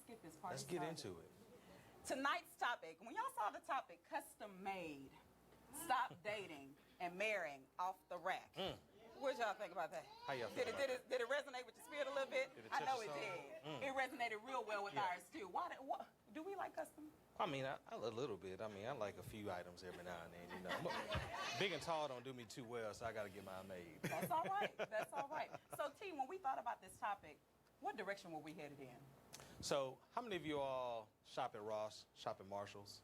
get this party Let's get started. into it. Tonight's topic, when y'all saw the topic, custom made, stop dating and marrying off the rack. What y'all think about that? How y'all feel about Did it resonate with your spirit a little bit? Did it I touch know it your soul? did. It resonated real well with Yeah. ours too. Do we like custom? I mean, a little bit. I mean, I like a few items every now and then, you know. Big and tall don't do me too well, so I got to get mine made. That's all right. That's all right. So, T, when we thought about this topic, what direction were we headed in? So, how many of you all shop at Ross, shop at Marshall's?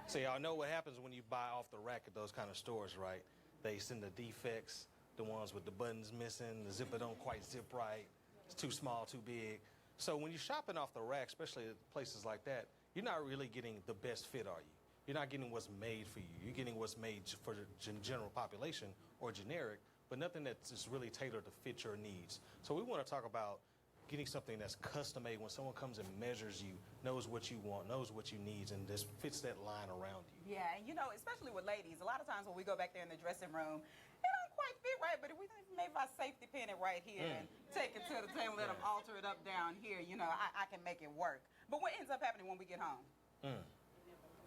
So y'all know what happens when you buy off the rack at those kind of stores, right? They send the defects, the ones with the buttons missing, the zipper don't quite zip right, it's too small, too big. So when you're shopping off the rack, especially at places like that, you're not really getting the best fit, are you? You're not getting what's made for you. You're getting what's made for the general population or generic, but nothing that's just really tailored to fit your needs. So we want to talk about getting something that's custom made when someone comes and measures you, knows what you want, knows what you need, and just fits that line around you. Yeah, and you know, especially with ladies, a lot of times when we go back there in the dressing room, it don't quite fit right, but if we maybe I safety pin it right here and take it to the table, let them alter it up down here, you know, I can make it work. But what ends up happening when we get home?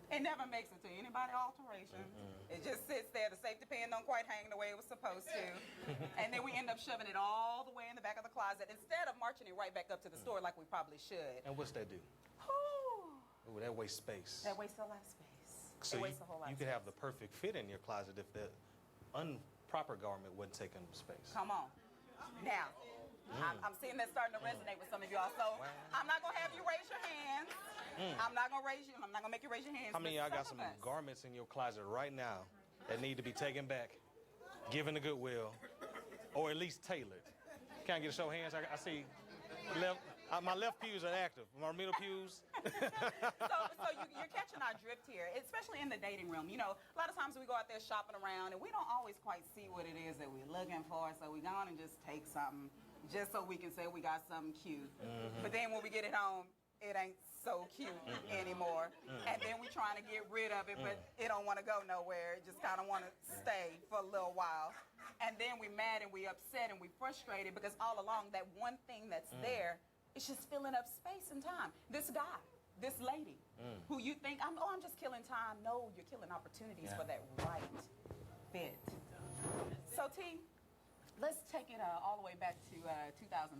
It never makes it to anybody alterations. It just sits there. The safety pin don't quite hang the way it was supposed to. And then we end up shoving it all the way in the back of the closet instead of marching it right back up to the store like we probably should. And what's that do? Whew. Ooh, that wastes space. That wastes a lot of space. So it wastes a whole lot you of could space. have the perfect fit in your closet if the improper garment wouldn't take up space. Come on. Now, I'm seeing that starting to resonate with some of y'all. So I'm not gonna have you raise your hands. I'm not gonna make you raise your hands. How many of y'all got some some of us- garments in your closet right now that need to be taken back, given to Goodwill, or at least tailored? Can I get a show of hands? I see my left pews are active. My middle pews. So you're catching our drift here, especially in the dating room. You know, a lot of times we go out there shopping around and we don't always quite see what it is that we're looking for. So we go on and just take something just so we can say we got something cute. But then when we get it home, it ain't so cute anymore. And then we trying to get rid of it, but it don't want to go nowhere. It just kind of want to stay for a little while. And then we mad and we upset and we frustrated because all along that one thing that's there, it's just filling up space and time. This guy, this lady, who you think, I'm just killing time. No, you're killing opportunities for that right fit. So T, let's take it all the way back to 2003.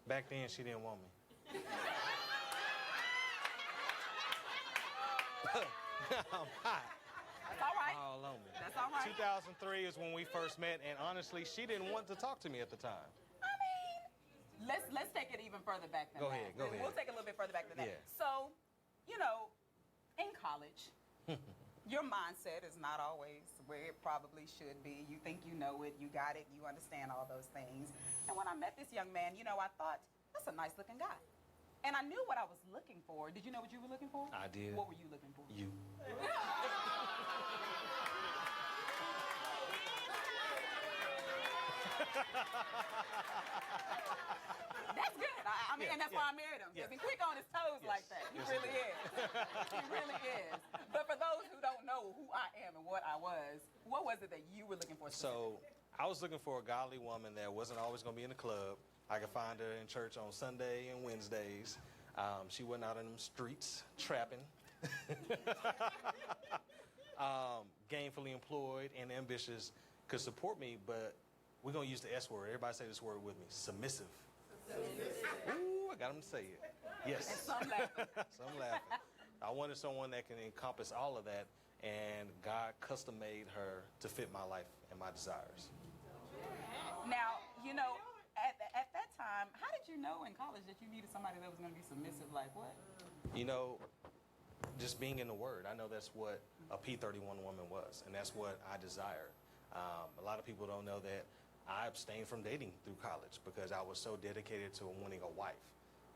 Back then, she didn't want me. I'm hot. That's all right. All on me. That's all right. 2003 is when we first met, and honestly, she didn't want to talk to me at the time. I mean, let's take it even further back than Go that. ahead, go ahead. We'll take it a little bit further back than that. Yeah. So, you know, in college, your mindset is not always where it probably should be. You think you know it, you got it, you understand all those things. And when I met this young man, you know, I thought, that's a nice looking guy. And I knew what I was looking for. Did you know what you were looking for? I did. What were you looking for? You. That's good. I mean, Yeah, and that's why I married him. Because he's quick on his toes like that. He really is. He really is. But for those who don't know who I am and what I was, what was it that you were looking for? So I was looking for a godly woman that wasn't always going to be in the club. I could find her in church on Sunday and Wednesdays. She wasn't out in them streets trapping. Gainfully employed and ambitious, could support me, but we're going to use the S word. Everybody say this word with me. Submissive. Ooh, I got them to say it. Yes. And some laughing. Some laughing. I wanted someone that can encompass all of that, and God custom made her to fit my life and my desires. Now, you know, at that time, how did you know in college that you needed somebody that was going to be submissive? Like what? You know, just being in the Word. I know that's what a P31 woman was, and that's what I desired. A lot of people don't know that I abstained from dating through college because I was so dedicated to wanting a wife.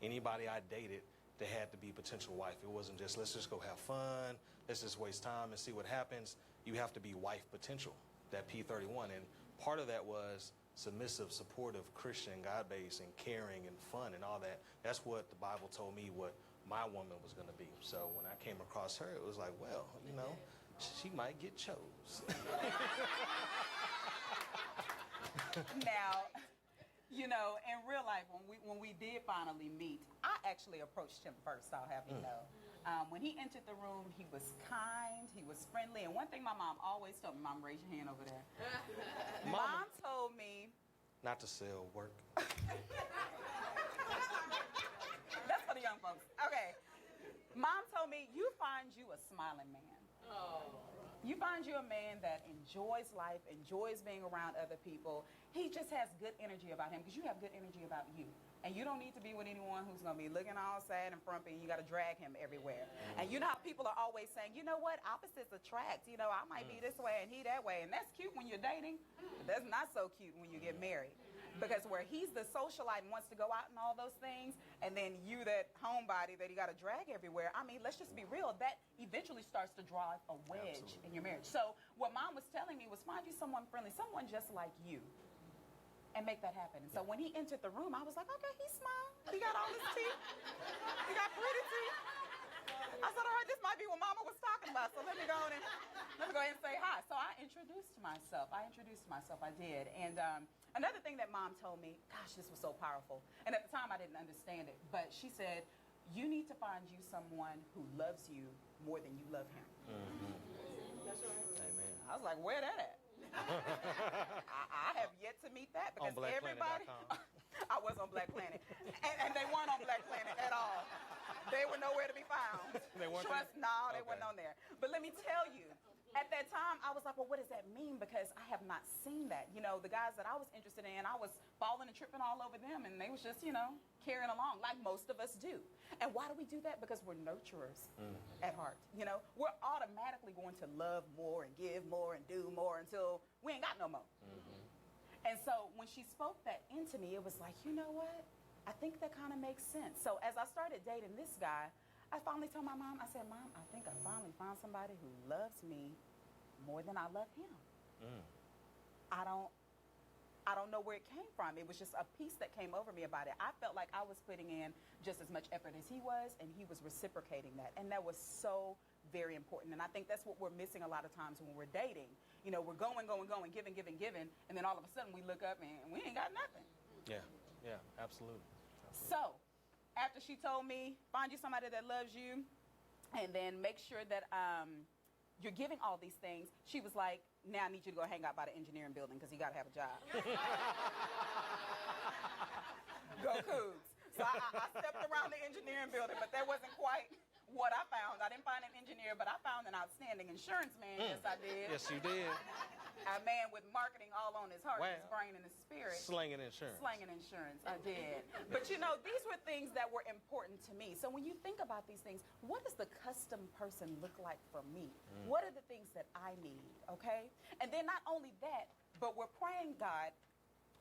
Anybody I dated, they had to be a potential wife. It wasn't just, let's just go have fun, let's just waste time and see what happens. You have to be wife potential, that P31. And part of that was submissive, supportive, Christian, God-based, and caring and fun and all that. That's what the Bible told me what my woman was going to be. So when I came across her, it was like, well, you know, she might get chose. Now, You know, in real life, when we did finally meet, I actually approached him first, I'll have you know. When he entered the room, he was kind, he was friendly, and one thing my mom always told me, Mom, raise your hand over there. Mom told me not to sell work. That's for the young folks. Okay. Mom told me, you find you a smiling man. Oh. You find you a man that enjoys life, enjoys being around other people. He just has good energy about him because you have good energy about you. And you don't need to be with anyone who's going to be looking all sad and frumpy and you got to drag him everywhere. And you know how people are always saying, you know what, opposites attract. You know, I might be this way and he that way. And that's cute when you're dating. But that's not so cute when you get married. Because where he's the socialite and wants to go out and all those things, and then you that homebody that he got to drag everywhere, I mean, let's just be real, that eventually starts to drive a wedge in your marriage. So what Mom was telling me was find you someone friendly, someone just like you, and make that happen. And so when he entered the room, I was like, okay, he smiled. He got all his teeth. He got pretty teeth. I said, all right, this might be what Mama was talking about, so let me go ahead and say hi. So I introduced myself. I did. And another thing that Mom told me, gosh, this was so powerful. And at the time, I didn't understand it. But she said, you need to find you someone who loves you more than you love him. That's right. Amen. I was like, where that at? I have yet to meet that because everybody. I was on Black Planet, and they weren't on Black Planet at all. They were nowhere to be found. They weren't. They weren't on there. But let me tell you, at that time, I was like, well, what does that mean? Because I have not seen that. You know, the guys that I was interested in, I was falling and tripping all over them, and they was just, you know, carrying along like most of us do. And why do we do that? Because we're nurturers at heart. You know, we're automatically going to love more and give more and do more until we ain't got no more. And so when she spoke that into me, it was like, you know what? I think that kind of makes sense. So as I started dating this guy, I finally told my mom, I said, Mom, I think I finally found somebody who loves me more than I love him. I don't know where it came from. It was just a piece that came over me about it. I felt like I was putting in just as much effort as he was, and he was reciprocating that. And that was so very important. And I think that's what we're missing a lot of times when we're dating. You know, we're going, giving, and then all of a sudden we look up and we ain't got nothing. Yeah, absolutely. So, after she told me, find you somebody that loves you, and then make sure that you're giving all these things, she was like, now I need you to go hang out by the engineering building because you got to have a job. Go Cougs. So I stepped around the engineering building, but that wasn't quite what I found. I didn't find an engineer, but I found an outstanding insurance man. Yes, I did. Yes, you did. A man with marketing all on his heart, his brain, and his spirit. Slanging insurance. I did. But you know, these were things that were important to me. So when you think about these things, what does the custom person look like for me? What are the things that I need, okay? And then not only that, but we're praying, God,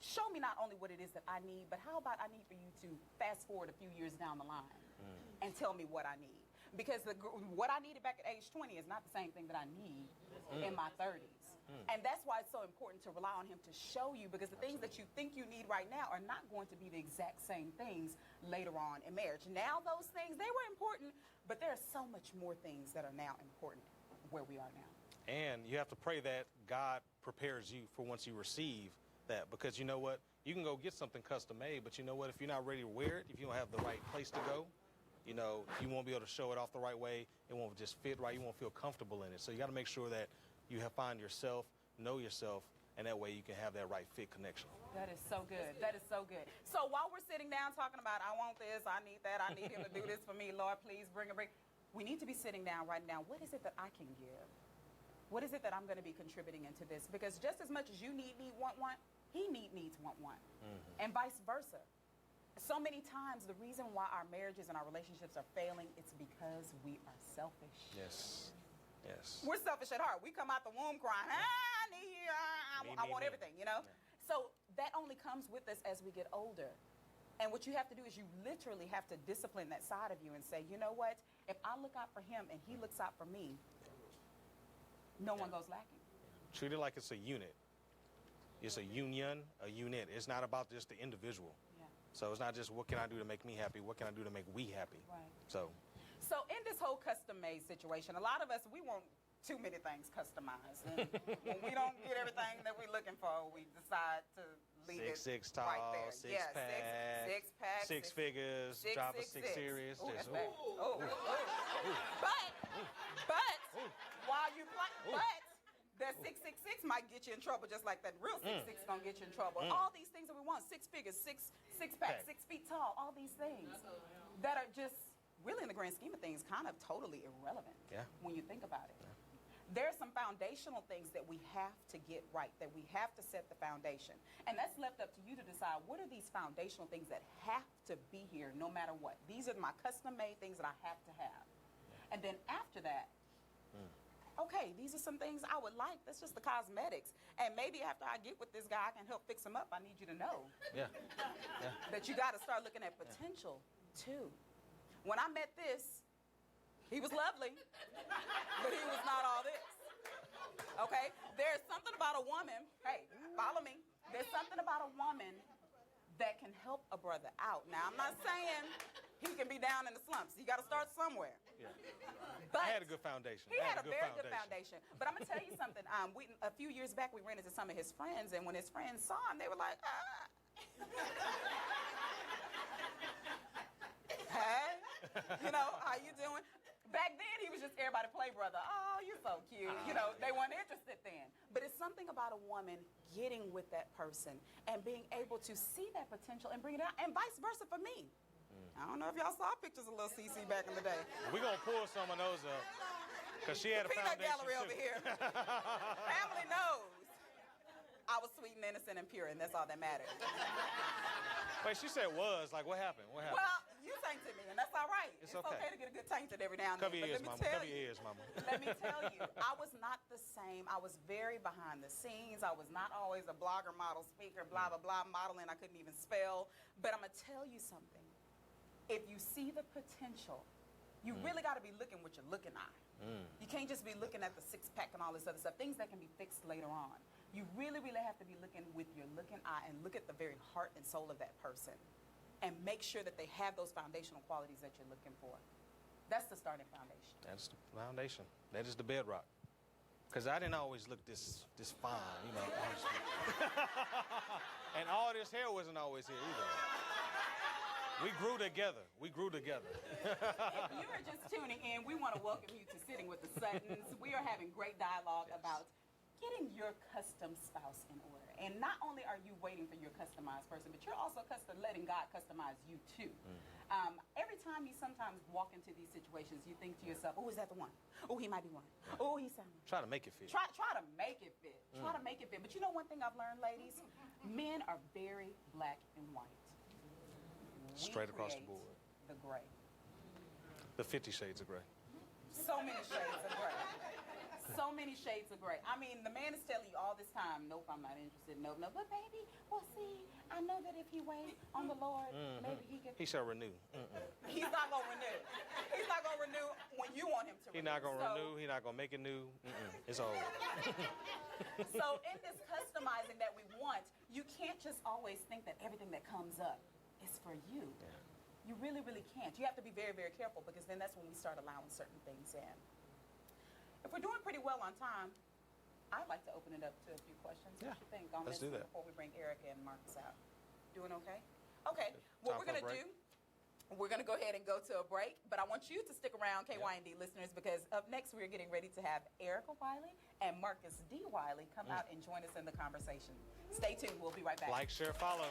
show me not only what it is that I need, but how about I need for you to fast forward a few years down the line and tell me what I need. Because what I needed back at age 20 is not the same thing that I need in my 30s. And that's why it's so important to rely on him to show you, because the things that you think you need right now are not going to be the exact same things later on in marriage. Now those things, they were important, but there are so much more things that are now important where we are now. And you have to pray that God prepares you for once you receive that, because you know what? You can go get something custom made, but you know what? If you're not ready to wear it, if you don't have the right place to go, you know, you won't be able to show it off the right way. It won't just fit right. You won't feel comfortable in it. So you got to make sure that you find yourself, know yourself, and that way you can have that right fit connection. That is so good. That is so good. So while we're sitting down talking about, I want this, I need that, I need him to do this for me, Lord, please bring. We need to be sitting down right now. What is it that I can give? What is it that I'm going to be contributing into this? Because just as much as you need, want, he needs, want. And vice versa. So many times, the reason why our marriages and our relationships are failing, it's because we are selfish. Yes. We're selfish at heart. We come out the womb crying, I need you, I want everything, you know? Yeah. So that only comes with us as we get older. And what you have to do is you literally have to discipline that side of you and say, you know what? If I look out for him and he looks out for me, no one goes lacking. Treat it like it's a unit. It's a union, a unit. It's not about just the individual. So it's not just what can I do to make me happy, what can I do to make we happy. Right. So in this whole custom-made situation, a lot of us, we want too many things customized. And when we don't get everything that we're looking for, we decide to leave it 6'6" tall, right there. six Yeah, pack, six pack, six figures, driver 6 6. Series. Ooh, Just, that's bad. But while you play, but that 666 might get you in trouble, just like that real 6'6" gonna get you in trouble. All these things that we want, 6 figures, six pack, 6 feet tall, all these things that are just really in the grand scheme of things kind of totally irrelevant when you think about it. There are some foundational things that we have to get right, that we have to set the foundation. And that's left up to you to decide, what are these foundational things that have to be here no matter what? These are my custom-made things that I have to have. And then after that, okay, these are some things I would like. That's just the cosmetics. And maybe after I get with this guy, I can help fix him up. I need you to know that you got to start looking at potential, too. When I met this, he was lovely, but he was not all this. Okay? There's something about a woman, hey, follow me. There's something about a woman that can help a brother out. Now, I'm not saying he can be down in the slumps. You got to start somewhere. Yeah. But I had a good foundation. He had a very good foundation. But I'm going to tell you something. A few years back, we ran into some of his friends, and when his friends saw him, they were like, hey, you know, how you doing? Back then, he was just everybody play brother. Oh, you're so cute. You know, they weren't interested then. But it's something about a woman getting with that person and being able to see that potential and bring it out, and vice versa for me. I don't know if y'all saw pictures of little CC back in the day. We're going to pull some of those up because she had a Peanut foundation gallery too. over here. Family knows I was sweet and innocent and pure, and that's all that matters. Wait, she said was. Like, what happened? What happened? Well, you tainted me, and that's all right. It's okay. To get a good tainted every now and Cover then. your ears, But mama. Cover your ears, mama. Let me tell you, I was not the same. I was very behind the scenes. I was not always a blogger, model, speaker, blah, blah, blah, modeling. I couldn't even spell. But I'm going to tell you something. If you see the potential, you really got to be looking with your looking eye. You can't just be looking at the six-pack and all this other stuff, things that can be fixed later on. You really, really have to be looking with your looking eye and look at the very heart and soul of that person and make sure that they have those foundational qualities that you're looking for. That's the starting foundation. That's the foundation. That is the bedrock. Because I didn't always look this fine, you know. And all this hair wasn't always here either. We grew together. If you are just tuning in, we want to welcome you to Sitting with the Suttons. We are having great dialogue about getting your custom spouse in order. And not only are you waiting for your customized person, but you're also letting God customize you too. Every time you sometimes walk into these situations, you think to yourself, oh, is that the one? Oh, he might be one. Oh, he's sounding. Try to make it fit. Try to make it fit. Try to make it fit. But you know one thing I've learned, ladies? Men are very black and white. Straight across the board. The gray. The 50 Shades of Gray. So many shades of gray. So many shades of gray. I mean, the man is telling you all this time, nope, I'm not interested. Nope, no. But baby, well, see, I know that if he waits on the Lord, maybe he can. He shall renew. He's not going to renew. He's not going to renew when you want him to renew. He's not going to renew. He's not going to make it new. It's over. So in this customizing that we want, you can't just always think that everything that comes up is for you. Yeah. You really, really can't. You have to be very, very careful because then that's when we start allowing certain things in. If we're doing pretty well on time, I'd like to open it up to a few questions. Yeah. What you think on Let's this do that. before we bring Erica and Marcus out? Doing okay? Okay. What Time we're going for a to do, we're going to go ahead and go to a break, but I want you to stick around, KYND listeners, because up next we're getting ready to have Erica Wiley and Marcus D. Wiley come out and join us in the conversation. Stay tuned. We'll be right back. Like, share, follow.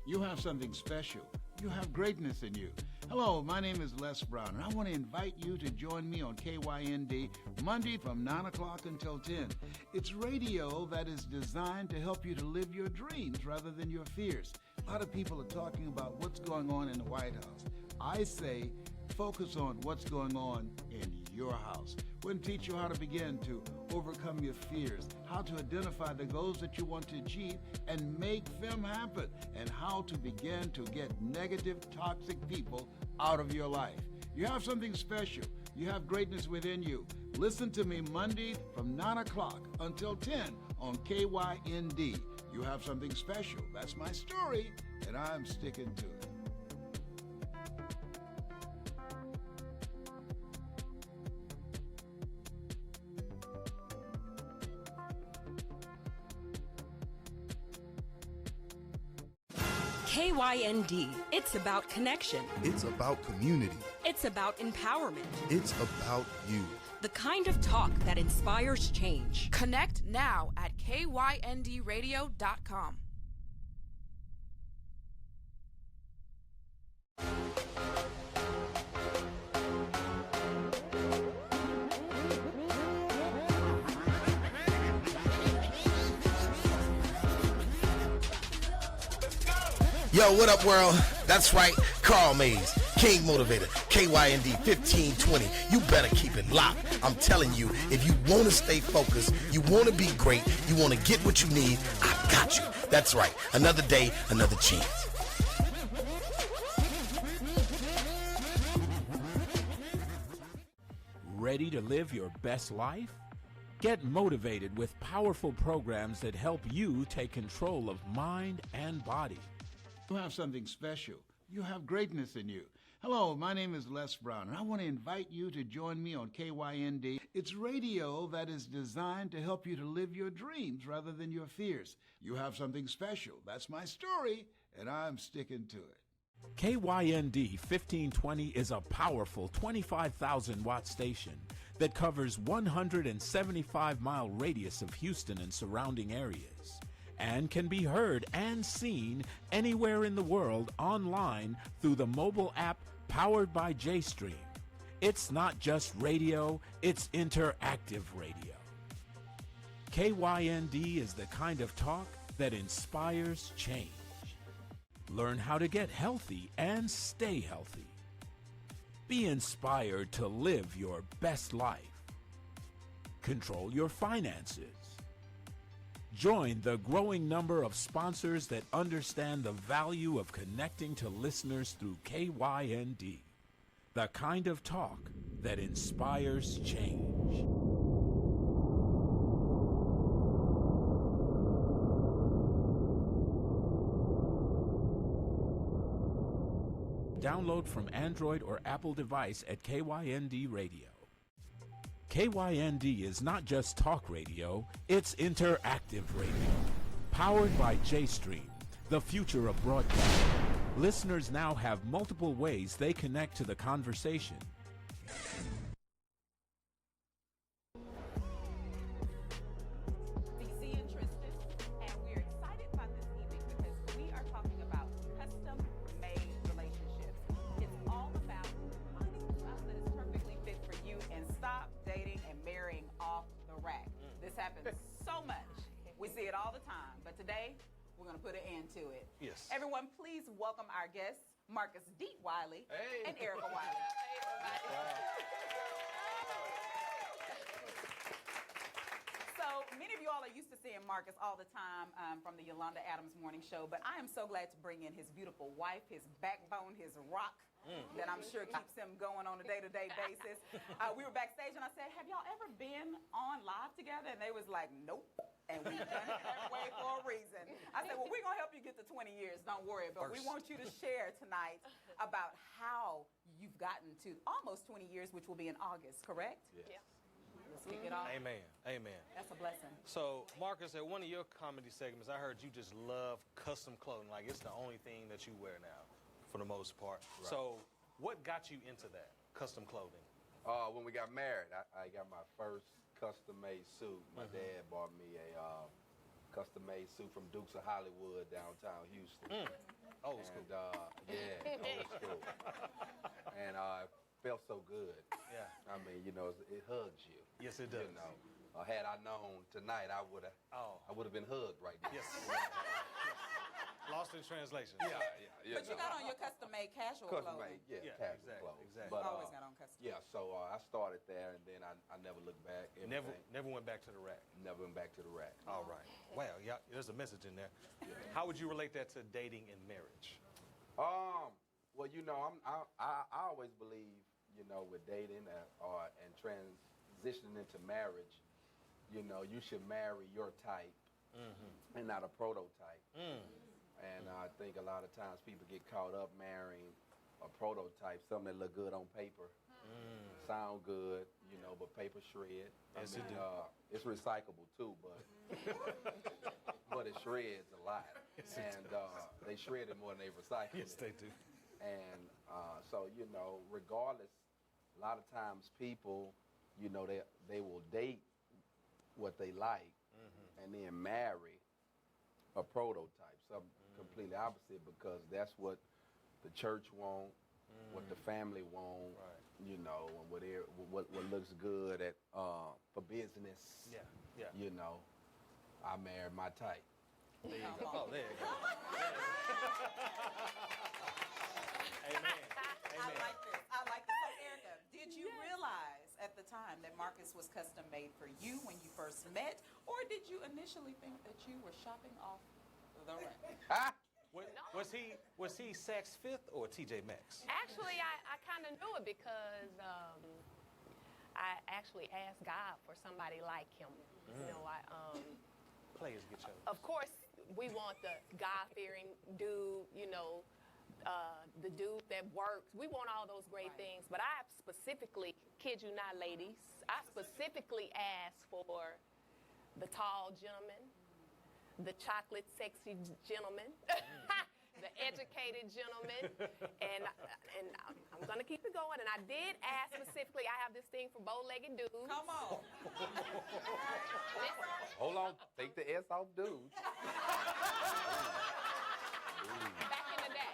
You have something special. You have greatness in you. Hello, my name is Les Brown, and I want to invite you to join me on KYND Monday from 9 o'clock until 10. It's radio that is designed to help you to live your dreams rather than your fears. A lot of people are talking about what's going on in the White House. I say focus on what's going on in your house. We're going to teach you how to begin to overcome your fears, how to identify the goals that you want to achieve and make them happen, and how to begin to get negative, toxic people out of your life. You have something special. You have greatness within you. Listen to me Monday from 9 o'clock until 10 on KYND. You have something special. That's my story, and I'm sticking to it. KYND. It's about connection. It's about community. It's about empowerment. It's about you. The kind of talk that inspires change. Connect now at kyndradio.com. Yo, what up, world? That's right, Carl Mays, King Motivator, KYND 1520. You better keep it locked. I'm telling you, if you want to stay focused, you want to be great, you want to get what you need, I got you. That's right. Another day, another chance. Ready to live your best life? Get motivated with powerful programs that help you take control of mind and body. You have something special. You have greatness in you. Hello, my name is Les Brown, and I want to invite you to join me on KYND. It's radio that is designed to help you to live your dreams rather than your fears. You have something special. That's my story, and I'm sticking to it. KYND 1520 is a powerful 25,000-watt station that covers 175-mile radius of Houston and surrounding areas, and can be heard and seen anywhere in the world online through the mobile app powered by JStream. It's not just radio, it's interactive radio. KYND is the kind of talk that inspires change. Learn how to get healthy and stay healthy. Be inspired to live your best life. Control your finances. Join the growing number of sponsors that understand the value of connecting to listeners through KYND, the kind of talk that inspires change. Download from Android or Apple device at KYND Radio. KYND is not just talk radio, it's interactive radio. Powered by JStream, the future of broadcasting. Listeners now have multiple ways they connect to the conversation. CC and Tristen, and we're excited about this evening because we are talking about custom-made relationships. It's all about finding the spouse that is perfectly fit for you and stop dating and marrying off the rack. This happens so much. We see it all the time, but today we're going to put an end to it. Yes. Everyone, please welcome our guests, Marcus D. Wiley and Erica Wiley. So many of you all are used to seeing Marcus all the time from the Yolanda Adams Morning Show, but I am so glad to bring in his beautiful wife, his backbone, his rock, that I'm sure keeps him going on a day-to-day basis. We were backstage and I said, have y'all ever been on live together? And they was like, nope. And we've done it that way for a reason. I said, well, we're going to help you get to 20 years. Don't worry. But we want you to share tonight about how you've gotten to almost 20 years, which will be in August, correct? Yes. Let's kick it off. Amen. Amen. That's a blessing. So, Marcus, at one of your comedy segments, I heard you just love custom clothing. Like, it's the only thing that you wear now, for the most part. Right. So, what got you into that, custom clothing? When we got married, I got my first custom-made suit. My dad bought me a custom-made suit from Dukes of Hollywood downtown Houston. Old school. Yeah, old school. And it felt so good. Yeah. I mean, you know, it hugs you. Yes, it does. You know, had I known tonight, I would have been hugged right now. Yes. Lost in translation. Yeah. But you got on your custom-made casual custom-made, clothing. casual exactly, clothes. exactly. But, Always got on custom. Yeah, so I started there, and then I never looked back. Never went back to the rack. Never went back to the rack. All right. Well, yeah, there's a message in there. Yeah. How would you relate that to dating and marriage? Well, you know, I always believe you know, with dating and transitioning into marriage, you know, you should marry your type and not a prototype. And I think a lot of times people get caught up marrying a prototype, something that look good on paper, sound good, you know, but paper shred. Yes, I mean, it do. it's recyclable too, but but it shreds a lot, and they shred it more than they recycle. Yes, they do. And so, you know, regardless, a lot of times people, you know, they will date what they like and then marry a prototype, something completely opposite, because that's what the church want, what the family want, you know, and what looks good at for business. Yeah, yeah. You know, I married my type. There you go. Oh, there you go. Amen. I like this. I like this. So, Erica, did you realize at the time that Marcus was custom made for you when you first met, or did you initially think that you were shopping off the rack? Was he Saks Fifth or TJ Maxx? Actually, I kind of knew it because I actually asked God for somebody like him. You know, Players get chose. of course, we want the God-fearing dude, you know, the dude that works. We want all those great things. But I specifically, kid you not, ladies, I specifically asked for the tall gentleman, the chocolate sexy gentleman, the educated gentleman, and I'm gonna keep it going. And I did ask specifically. I have this thing for bow-legged dudes. Come on. Hold on, take the S off, dude. Back in the day.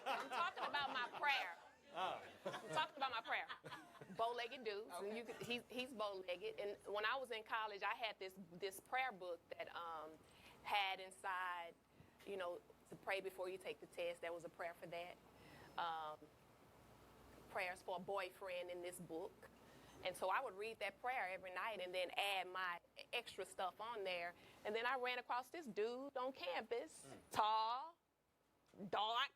I'm talking about my prayer. I'm talking about my prayer. Bow-legged dudes. And he's bow-legged. And when I was in college, I had this prayer book that had inside, you know, to pray before you take the test. There was a prayer for that. Prayers for a boyfriend in this book. And so I would read that prayer every night and then add my extra stuff on there. And then I ran across this dude on campus, tall, dark,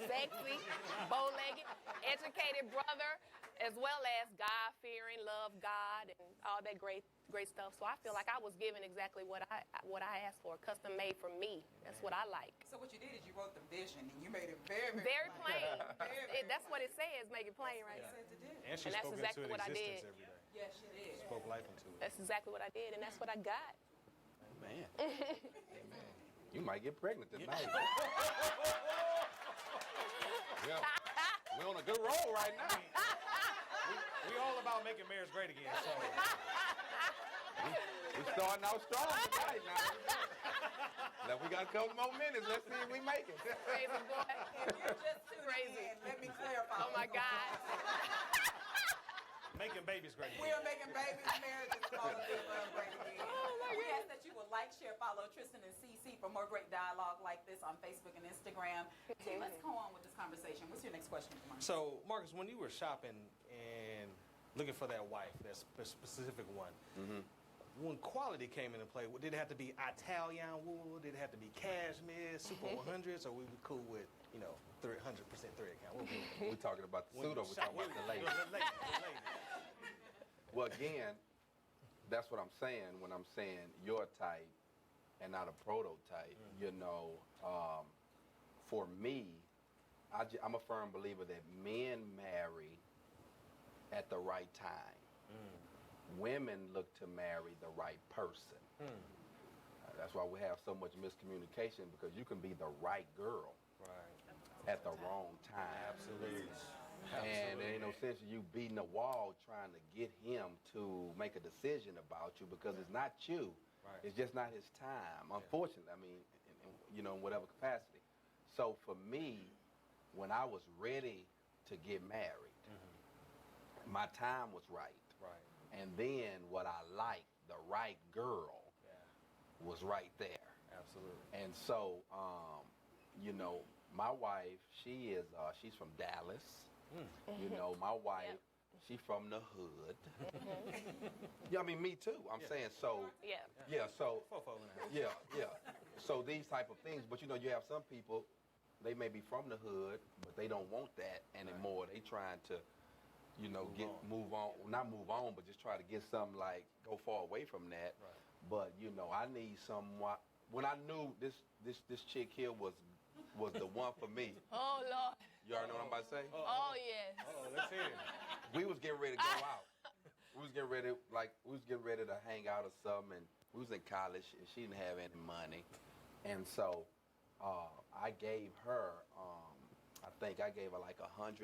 sexy, bow-legged, educated brother, as well as God-fearing, love God, and all that great stuff. So I feel like I was given exactly what I asked for, custom made for me. That's what I like. So what you did is you wrote the vision and you made it very, Very plain. Very That's what it says, make it plain, right? Said to do. And she And that's spoke exactly into what I existence did. every day. Yes, she did. Spoke life into it. That's exactly what I did, and that's what I got. Man. Amen. You might get pregnant tonight. We're on a good roll right now. We all about making marriage great again. So We're starting out strong tonight now. Now we got a couple more minutes. Let's see if we make it. Crazy boy. If you're just tuning Crazy. in, let me clarify. Oh my God. making babies great again. We are making babies, marriage is all the great again. We ask that you will like, share, follow Tristen and CC for more great dialogue like this on Facebook and Instagram. So let's go on with this conversation. What's your next question, Marcus? So, Marcus, when you were shopping and looking for that wife, that specific one, when quality came into play, did it have to be Italian wool? Did it have to be cashmere, Super 100s, or we were cool with, 100% thread count? We're talking about the suit or we're talking about the lady? The lady. Well, again, that's what I'm saying when I'm saying your type and not a prototype. For me, I'm a firm believer that men marry at the right time. Women look to marry the right person. That's why we have so much miscommunication, because you can be the right girl at the wrong time. Absolutely. And there ain't no sense of you beating a wall trying to get him to make a decision about you, because it's not you. It's just not his time, unfortunately. I mean, in whatever capacity. So for me, when I was ready to get married, my time was right. And then what I liked, the right girl, was right there. Absolutely. And so, my wife, she's from Dallas. My wife, she's from the hood. Yeah, I mean, me too. I'm saying, so. So. So these type of things, but you have some people they may be from the hood, but they don't want that anymore. They trying to, move on, not move on, but just try to get something like go far away from that. Right. But I need someone. When I knew this chick here was the one for me. Oh Lord. You already know what I'm about to say? Oh yes. Oh, let's hear it. We was getting ready to go out. We was getting ready to hang out or something, and we was in college, and she didn't have any money, and so I gave her. I think I gave her like $100.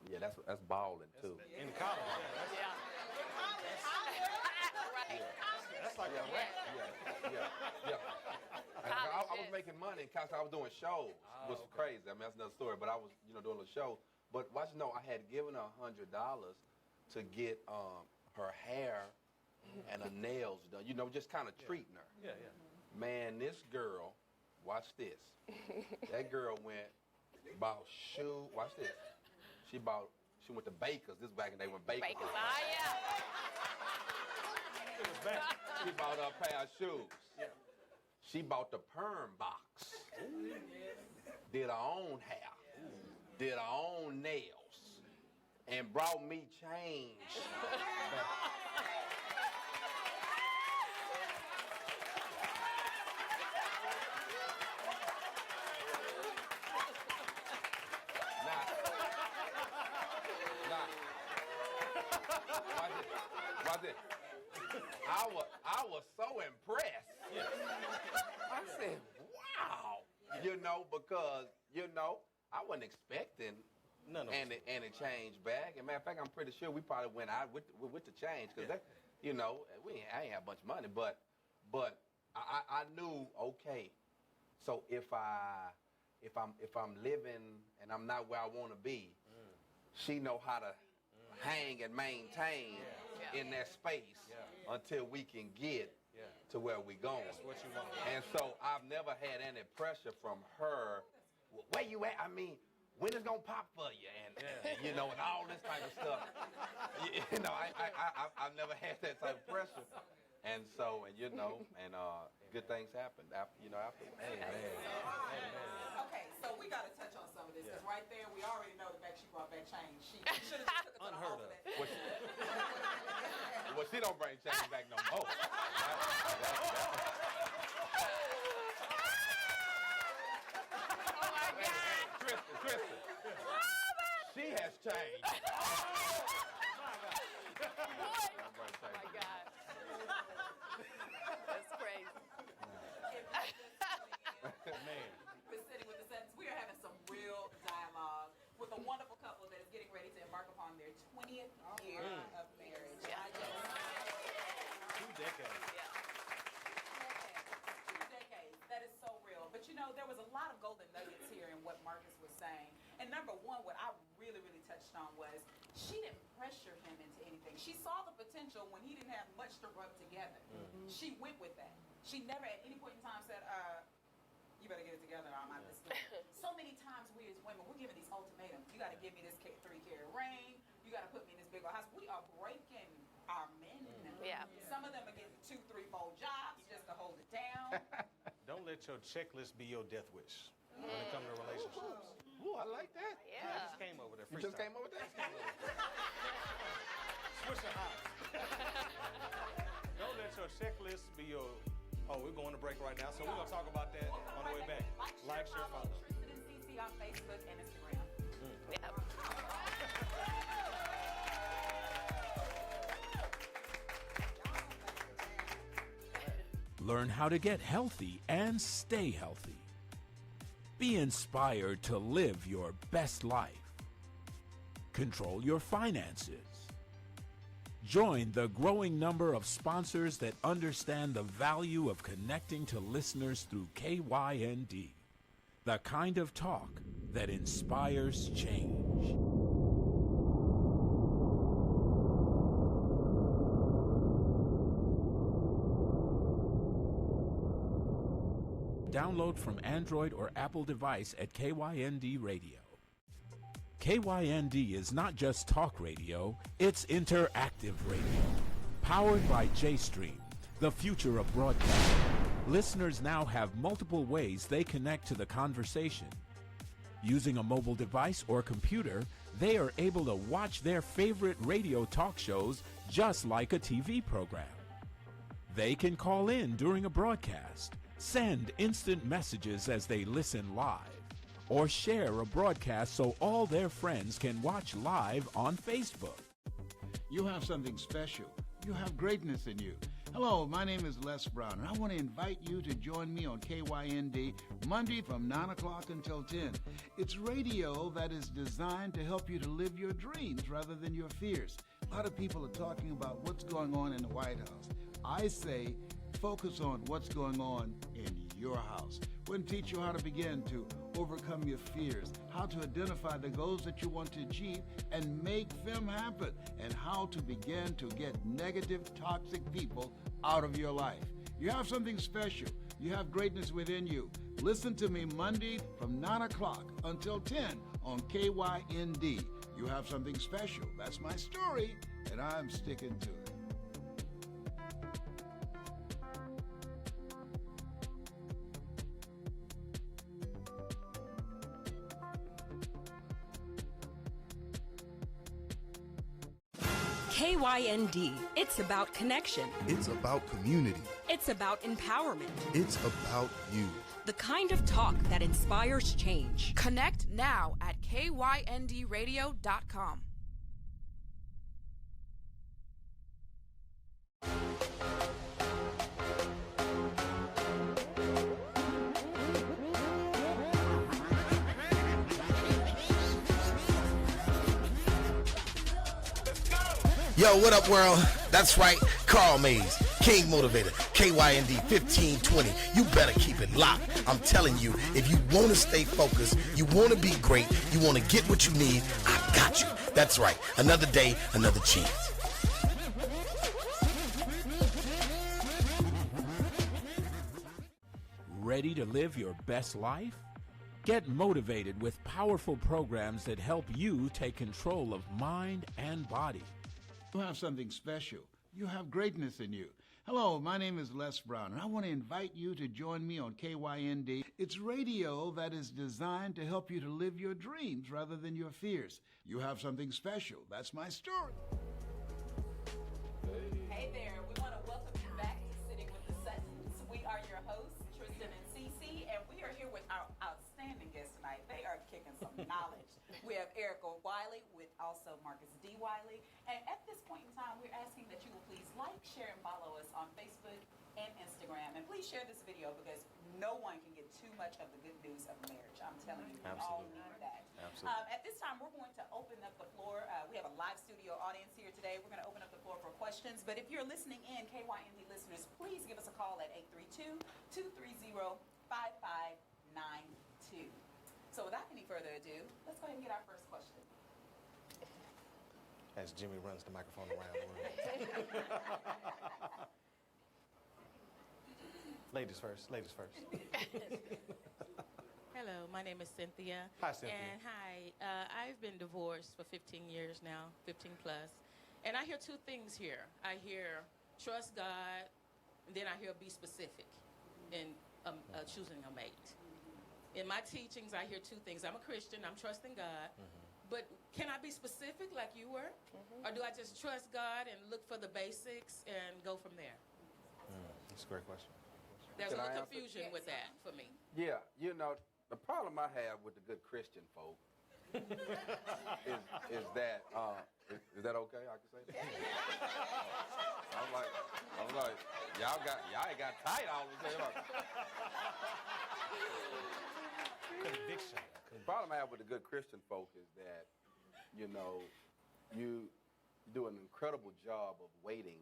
Yeah, that's balling too. In college, Yeah. Right. that's like a rap. Yeah. And I was making money because I was doing shows. It was crazy. I mean, that's another story. But I was, doing a show. But I had given her $100 to get her hair and her nails done. Just kind of treating her. Yeah. Man, this girl, watch this. That girl bought shoes. Watch this. She went to Baker's. This is back in the day when Baker's. Baker's. Yeah. It was back. She bought her a pair of shoes. Yeah. She bought the perm box. Did her own hair. Did her own nails. And brought me change. Watch it. I was so impressed. I said, wow. Because, I wasn't expecting any change back. And matter of fact, I'm pretty sure we probably went out with the change because I ain't have a bunch of money, but I knew, okay, so if I'm living and I'm not where I want to be, she know how to hang and maintain in that space until we can get to where we going. That's what you want. And so I've never had any pressure from her. Where you at? I mean, when it's gonna pop for you, and and all this type of stuff. I've never had that type of pressure, and so good things happened afterwards. Amen. Okay, so we got to touch on some of this because right there we already know the fact she brought back change. She should have took it to the Unheard of. alternate. Well, she don't bring change back no more. Oh my God. Tristen. She has changed. Oh my God. That's crazy. Man. We're sitting with the Suttons. We are having some real dialogue with a wonderful couple that is getting ready to embark upon their 20th year of marriage. Yeah. 2 decades. Yeah. 2 decades. That is so real. But there was a lot of golden nuggets here in what Marcus was saying. And number one, what I really, really touched on was she didn't pressure him into anything. She saw the potential when he didn't have much to rub together. Mm-hmm. She went with that. She never at any point in time said, you better get it together or I'm out this door. So many times we as women, we're giving these ultimatums. You got to give me this 3-carat ring. You got to put me in this big old house. We are breaking our men. Yeah. Some of them are getting 2, 3, 4 jobs just to hold it down. Don't let your checklist be your death wish when it comes to relationships. Ooh, I like that. Yeah. I just came over there. You just came over with that? Switch the house. Don't let your checklist be your. Oh, we're going to break right now, so we're going to talk about that on the way back. Like, share, follow. Tristen CC on Facebook and Instagram. Yeah. Learn how to get healthy and stay healthy. Be inspired to live your best life. Control your finances. Join the growing number of sponsors that understand the value of connecting to listeners through KYND, the kind of talk that inspires change. Download from Android or Apple device at KYND Radio. KYND is not just talk radio, it's interactive radio. Powered by JStream, the future of broadcasting. listeners now have multiple ways they connect to the conversation. Using a mobile device or computer, they are able to watch their favorite radio talk shows just like a TV program. They can call in during a broadcast, send instant messages as they listen live, or share a broadcast so all their friends can watch live on Facebook. You have something special. You have greatness in you. Hello, my name is Les Brown, and I want to invite you to join me on KYND Monday from 9 o'clock until 10. It's radio that is designed to help you to live your dreams rather than your fears. A lot of people are talking about what's going on in the White House. I say focus on what's going on in your house. We're going to teach you how to begin to overcome your fears, how to identify the goals that you want to achieve and make them happen, and how to begin to get negative, toxic people out of your life. You have something special. You have greatness within you. Listen to me Monday from 9 o'clock until 10 on KYND. You have something special. That's my story, and I'm sticking to it. KYND. It's about connection. It's about community. It's about empowerment. It's about you. The kind of talk that inspires change. Connect now at kyndradio.com. Yo, what up, world? That's right, Carl Mays, King Motivator, KYND 1520. You better keep it locked. I'm telling you, if you want to stay focused, you want to be great, you want to get what you need, I got you. That's right, another day, another chance. Ready to live your best life? Get motivated with powerful programs that help you take control of mind and body. You have something special. You have greatness in you. Hello, my name is Les Brown, and I want to invite you to join me on KYND. It's radio that is designed to help you to live your dreams rather than your fears. You have something special. That's my story. Hey there, we want to welcome you back to Sitting with the Suttons. We are your hosts, Tristen and CC, and we are here with our outstanding guests tonight. They are kicking some knowledge. We have Erica Wiley with also Marcus D. Wiley. And at this point in time, we're asking that you will please like, share, and follow us on Facebook and Instagram. And please share this video because no one can get too much of the good news of marriage. I'm telling you, we all need that. Absolutely. At this time, we're going to open up the floor. We have a live studio audience here today. We're going to open up the floor for questions. But if you're listening in, KYND listeners, please give us a call at 832-230-5592. So without any further ado, let's go ahead and get our first question. As Jimmy runs the microphone around the room. Ladies first. Hello, my name is Cynthia. Hi, Cynthia. And hi, I've been divorced for 15 years now, 15 plus. And I hear two things here. I hear trust God, and then I hear be specific in choosing a mate. In my teachings, I hear two things. I'm a Christian, I'm trusting God. But can I be specific like you were? Or do I just trust God and look for the basics and go from there? That's a great question. There's Can a I little answer? confusion with that for me. Yeah, you know, the problem I have with the good Christian folk is that, is that okay? I can say that? I'm like, y'all ain't got tight all of a sudden. Conviction. The problem I have with the good Christian folk is that, you know, you do an incredible job of waiting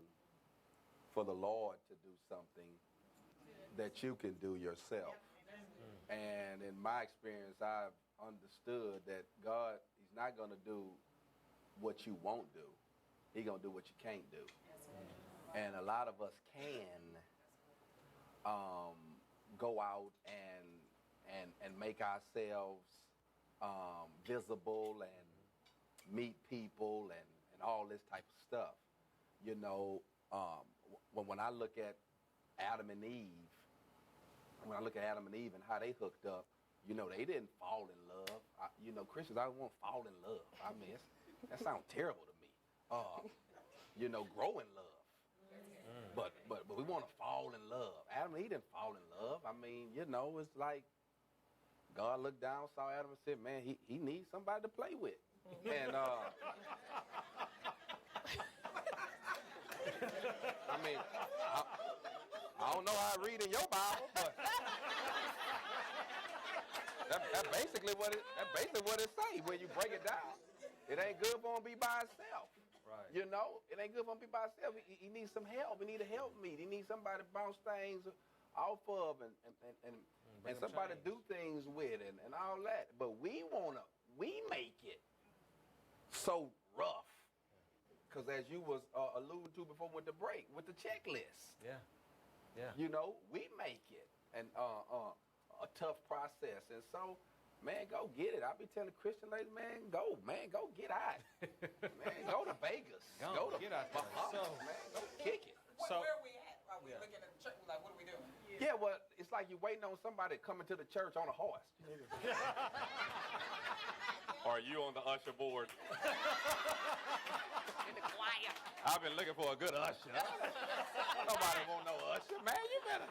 for the Lord to do something that you can do yourself. And in my experience, I've understood that God, he's not going to do what you won't do. He's going to do what you can't do. And a lot of us can go out and make ourselves visible and meet people and all this type of stuff. You know, when I look at Adam and Eve, I look at Adam and Eve and how they hooked up, you know, they didn't fall in love. You know, Christians, I want to fall in love. I mean, that sounds terrible to me. You know, grow in love. But we want to fall in love. Adam and Eve didn't fall in love. I mean, you know, it's like God looked down, saw Adam and said, man, he needs somebody to play with. And I mean, I don't know how I read in your Bible, but that's basically what it say when you break it down. It ain't good for him to be by himself. Right. You know, it ain't good for him to be by himself. He needs some help. He need a helpmeet. He needs somebody to bounce things off of and somebody to do things with and all that. But we make it so rough. Because as you was alluding to before with the break, with the checklist. Yeah. Yeah. You know, we make it and a tough process. And so, man, go get it. I be telling Christian ladies, man, go get out. Man, go to Vegas. Go to get out there. Bahamas, man, go kick it. Where are we at? Are we looking at the church? Like, what are we doing? Yeah, well, it's like you're waiting on somebody coming to the church on a horse. Are you on the usher board? In the choir. I've been looking for a good usher. Nobody want no usher, man. You better.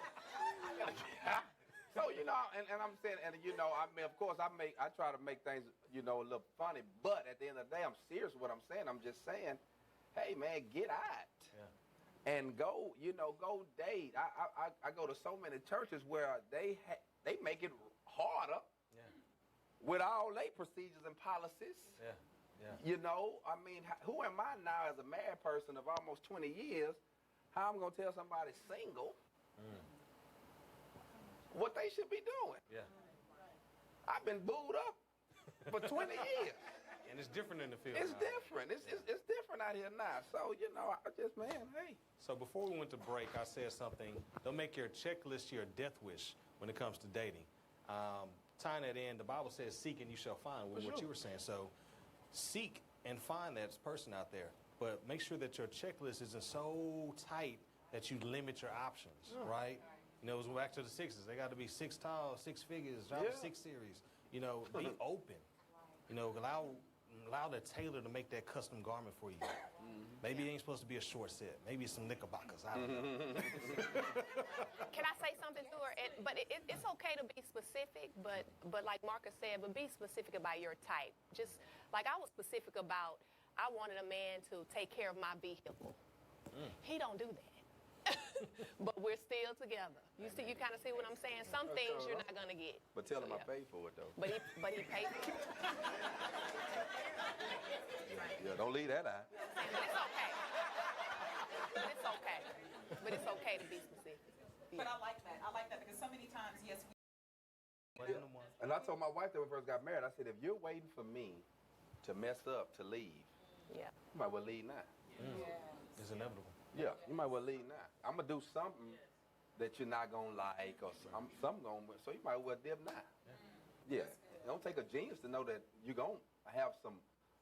So, you know, and I'm saying, and you know, I mean, of course, I try to make things, you know, a little funny, but at the end of the day, I'm serious with what I'm saying. I'm just saying, hey, man, get out. Yeah. And go, you know, go date. I go to so many churches where they make it harder. Yeah. With all their procedures and policies. Yeah. Yeah. You know, I mean, who am I now as a married person of almost 20 years, how I'm going to tell somebody single what they should be doing? Yeah. I've been booed up for 20 years. And it's different in the field. It's different. It's different out here now. So, you know, I just, man, hey. So before we went to break, I said something. Don't make your checklist your death wish when it comes to dating. Tying that in, the Bible says, seek and you shall find, what you were saying. So seek and find that person out there. But make sure that your checklist isn't so tight that you limit your options, right? You know, it was back to the sixes. They got to be 6 tall, 6 figures, drive a 6 series. You know, be open. You know, allow the tailor to make that custom garment for you. Maybe it ain't supposed to be a short set. Maybe it's some knickerbockers. I don't know. Can I say something to her? But it's okay to be specific, but like Marcus said, but be specific about your type. Just like I was specific about, I wanted a man to take care of my vehicle. He don't do that. But we're still together. You kind of see what I'm saying? Some things you're not gonna get. But tell him I paid for it though. But he paid for it. Yeah, don't leave that out. But it's okay. But it's okay to be specific. But I like that. I like that because so many times, yes, And I told my wife that when we first got married, I said, if you're waiting for me to mess up to leave, you might well leave now. It's inevitable. Yeah, you might well leave now. I'm going to do something that you're not going to like or something going to, so you might well dip now. Yeah. It don't take a genius to know that you're going to have some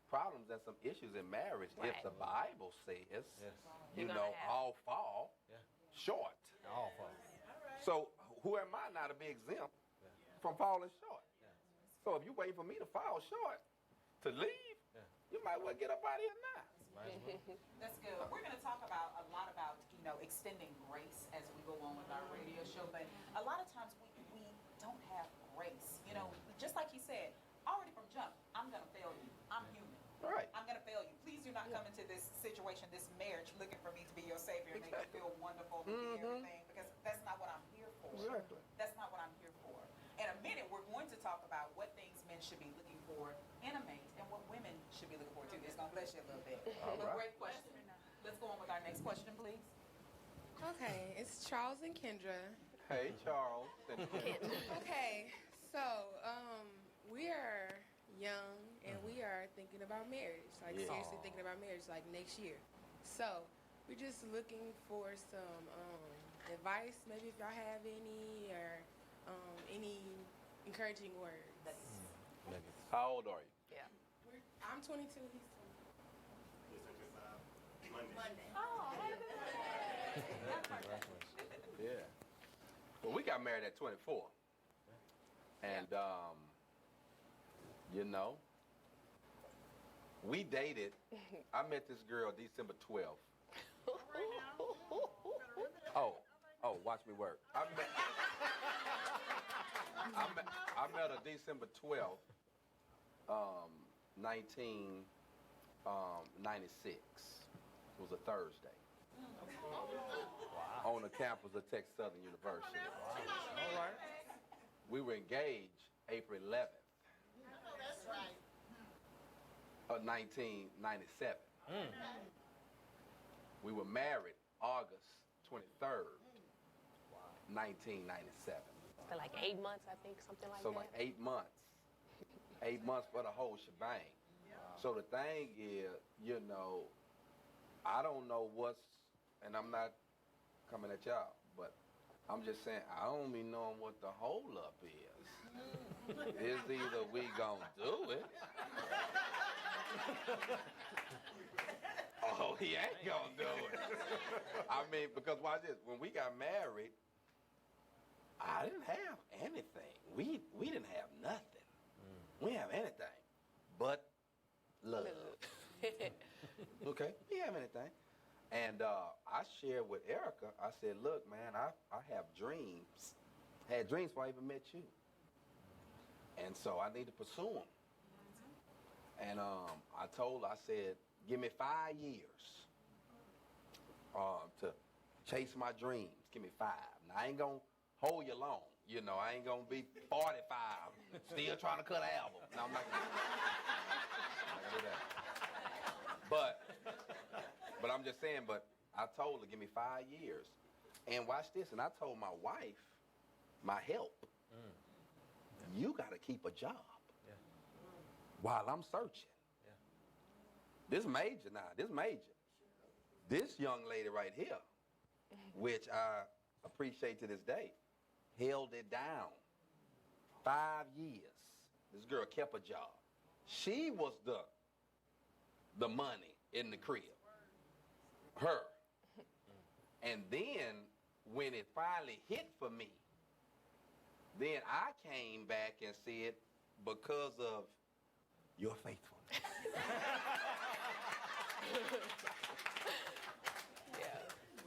problems and some issues in marriage if the Bible says, you know, all fall short. All fall. So who am I now to be exempt from falling short? So if you're waiting for me to fall short to leave, you might well get up out of here now. That's good. We're going to talk about a lot about, you know, extending grace as we go on with our radio show, but a lot of times we don't have grace. You know, just like you said, already from jump, I'm going to fail you. I'm human. Right. I'm going to fail you. Please do not come into this situation, this marriage, looking for me to be your savior and make you feel wonderful and be everything, because that's not what I'm here for. Exactly. That's not what I'm here for. In a minute, we're going to talk about what things men should be looking for in a mate and what women should be looking for too. It's going to bless you a little bit. Great question. Let's go on with our next question, please. Okay, it's Charles and Kendra. Hey, Charles. Okay, so we are young and we are thinking about marriage, like seriously thinking about marriage, like next year. So we're just looking for some advice, maybe if y'all have any, or any encouraging words. How old are you? Yeah. I'm 22. He's 20. Monday. Oh, Yeah. Well, we got married at 24. And, you know, we dated. I met this girl December 12th. Oh, watch me work. I met her December 12th, 1996. It was a Thursday. Wow. On the campus of Texas Southern University. Wow. All right. We were engaged April 11th. That's right. Of 1997. We were married August 23rd, 1997. For like 8 months, I think, something like that. So like 8 months. 8 months for the whole shebang. So the thing is, you know, I don't know what's, and I'm not coming at y'all, but I'm just saying, I don't be knowing what the hold up is. It's either we gonna do it, oh, he ain't gonna do it. I mean, because watch this, when we got married, I didn't have anything. We didn't have nothing. We didn't have anything but love. Okay, we didn't have anything. And I shared with Erica, I said, look, man, I have dreams. I had dreams before I even met you. And so I need to pursue them. And I told her, I said, give me 5 years to chase my dreams. Give me 5. Now, I ain't going to hold you long. You know, I ain't going to be 45, still trying to cut an album. No, I'm not going to do that. But I'm just saying, but I told her, give me 5 years. And watch this, and I told my wife, my help, you got to keep a job while I'm searching. This major now, this major. This young lady right here, which I appreciate to this day, held it down. 5 years. This girl kept a job. She was the money in the crib. Her. And then when it finally hit for me, then I came back and said, because of your faithfulness.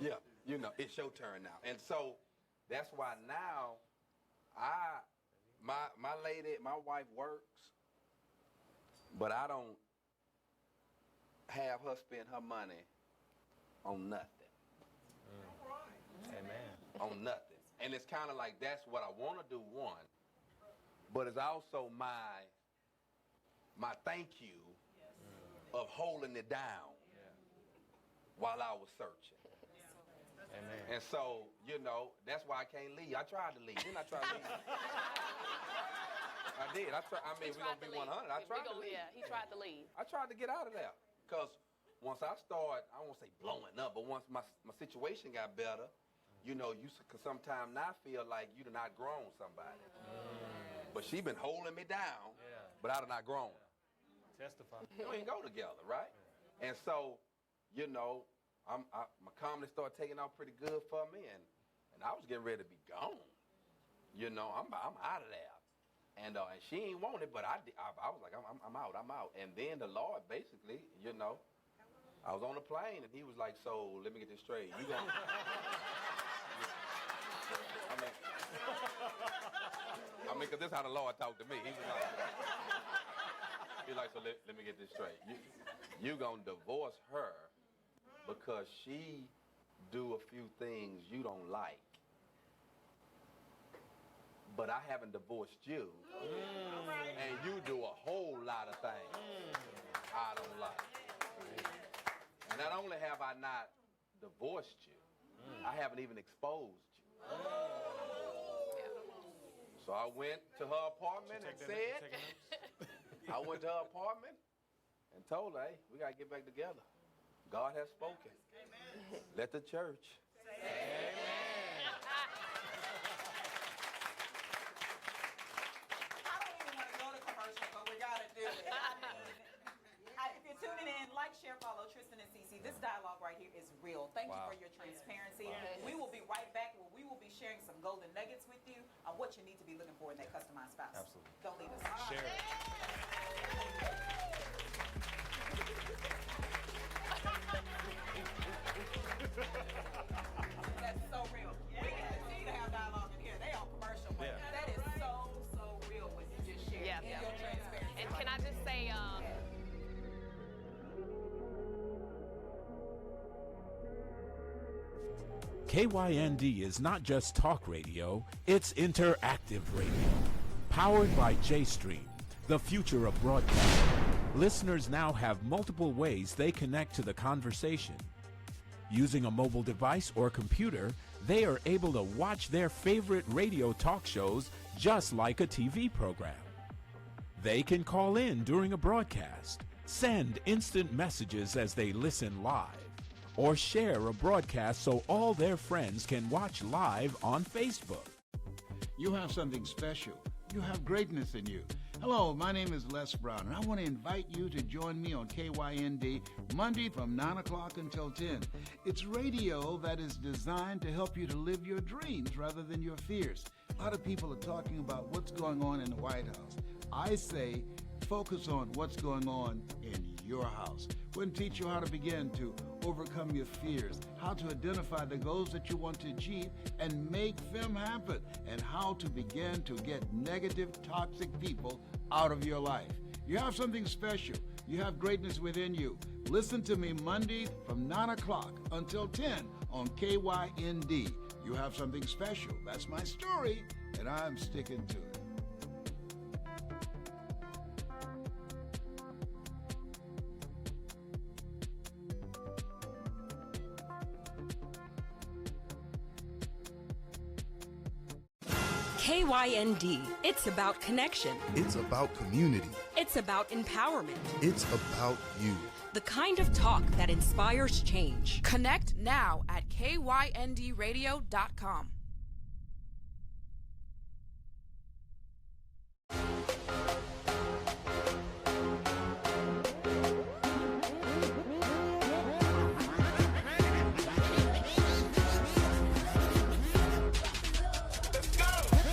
Yeah, you know, it's your turn now. And so that's why now my lady, my wife works, but I don't have her spend her money on nothing. Amen. On nothing. And it's kind of like that's what I want to do, one, but it's also my thank you of holding it down while I was searching. Amen. And so, you know, that's why I can't leave. I tried to leave. Didn't I try to leave? I did. I mean, we're going to be 100. I tried to leave. Yeah, he tried to leave. I tried to get out of there. Because once I start, I won't say blowing up, but once my situation got better, you know, you sometimes now feel like you done not grown somebody. But she been holding me down, but I done not grown. Testify. We ain't go together, right? And so, you know, my confidence started taking off pretty good for me, and I was getting ready to be gone. You know, I'm out of there. And she ain't want it, but I was like, I'm out. And then the Lord basically, you know, I was on the plane, and he was like, so let me get this straight. You gonna... I mean, because this is how the Lord talked to me. He was like, so let me get this straight. You gonna divorce her because she do a few things you don't like. But I haven't divorced you. And you do a whole lot of things I don't like. And not only have I not divorced you, I haven't even exposed you. So I went to her apartment and said, I went to her apartment and told her, hey, we got to get back together. God has spoken. Amen. Let the church. Amen. I don't even want to go to commercial, but we got to do it. If you're tuning in, like, share, follow Tristen and CC. This dialogue right here is real. Thank you for your transparency. We will be right back where we will be sharing some golden nuggets with you on what you need to be looking for in that customized spouse. Absolutely. Don't leave us. Share it. That's so real. We continue to have dialogue in here. They on commercial, but that is so real what you just shared. Yeah. And your transparency. And can I just say, KYND is not just talk radio, it's interactive radio. Powered by JStream, the future of broadcasting. Listeners now have multiple ways they connect to the conversation. Using a mobile device or computer, they are able to watch their favorite radio talk shows just like a TV program. They can call in during a broadcast, send instant messages as they listen live, or share a broadcast so all their friends can watch live on Facebook. You have something special. You have greatness in you. Hello, my name is Les Brown, and I want to invite you to join me on KYND Monday from 9 o'clock until 10. It's radio that is designed to help you to live your dreams rather than your fears. A lot of people are talking about what's going on in the White House. I say focus on what's going on in your house. We're going to teach you how to begin to overcome your fears, how to identify the goals that you want to achieve and make them happen, and how to begin to get negative, toxic people out of your life. You have something special. You have greatness within you. Listen to me Monday from 9 o'clock until 10 on KYND. You have something special. That's my story, and I'm sticking to it. KYND. It's about connection. It's about community. It's about empowerment. It's about you. The kind of talk that inspires change. Connect now at kyndradio.com.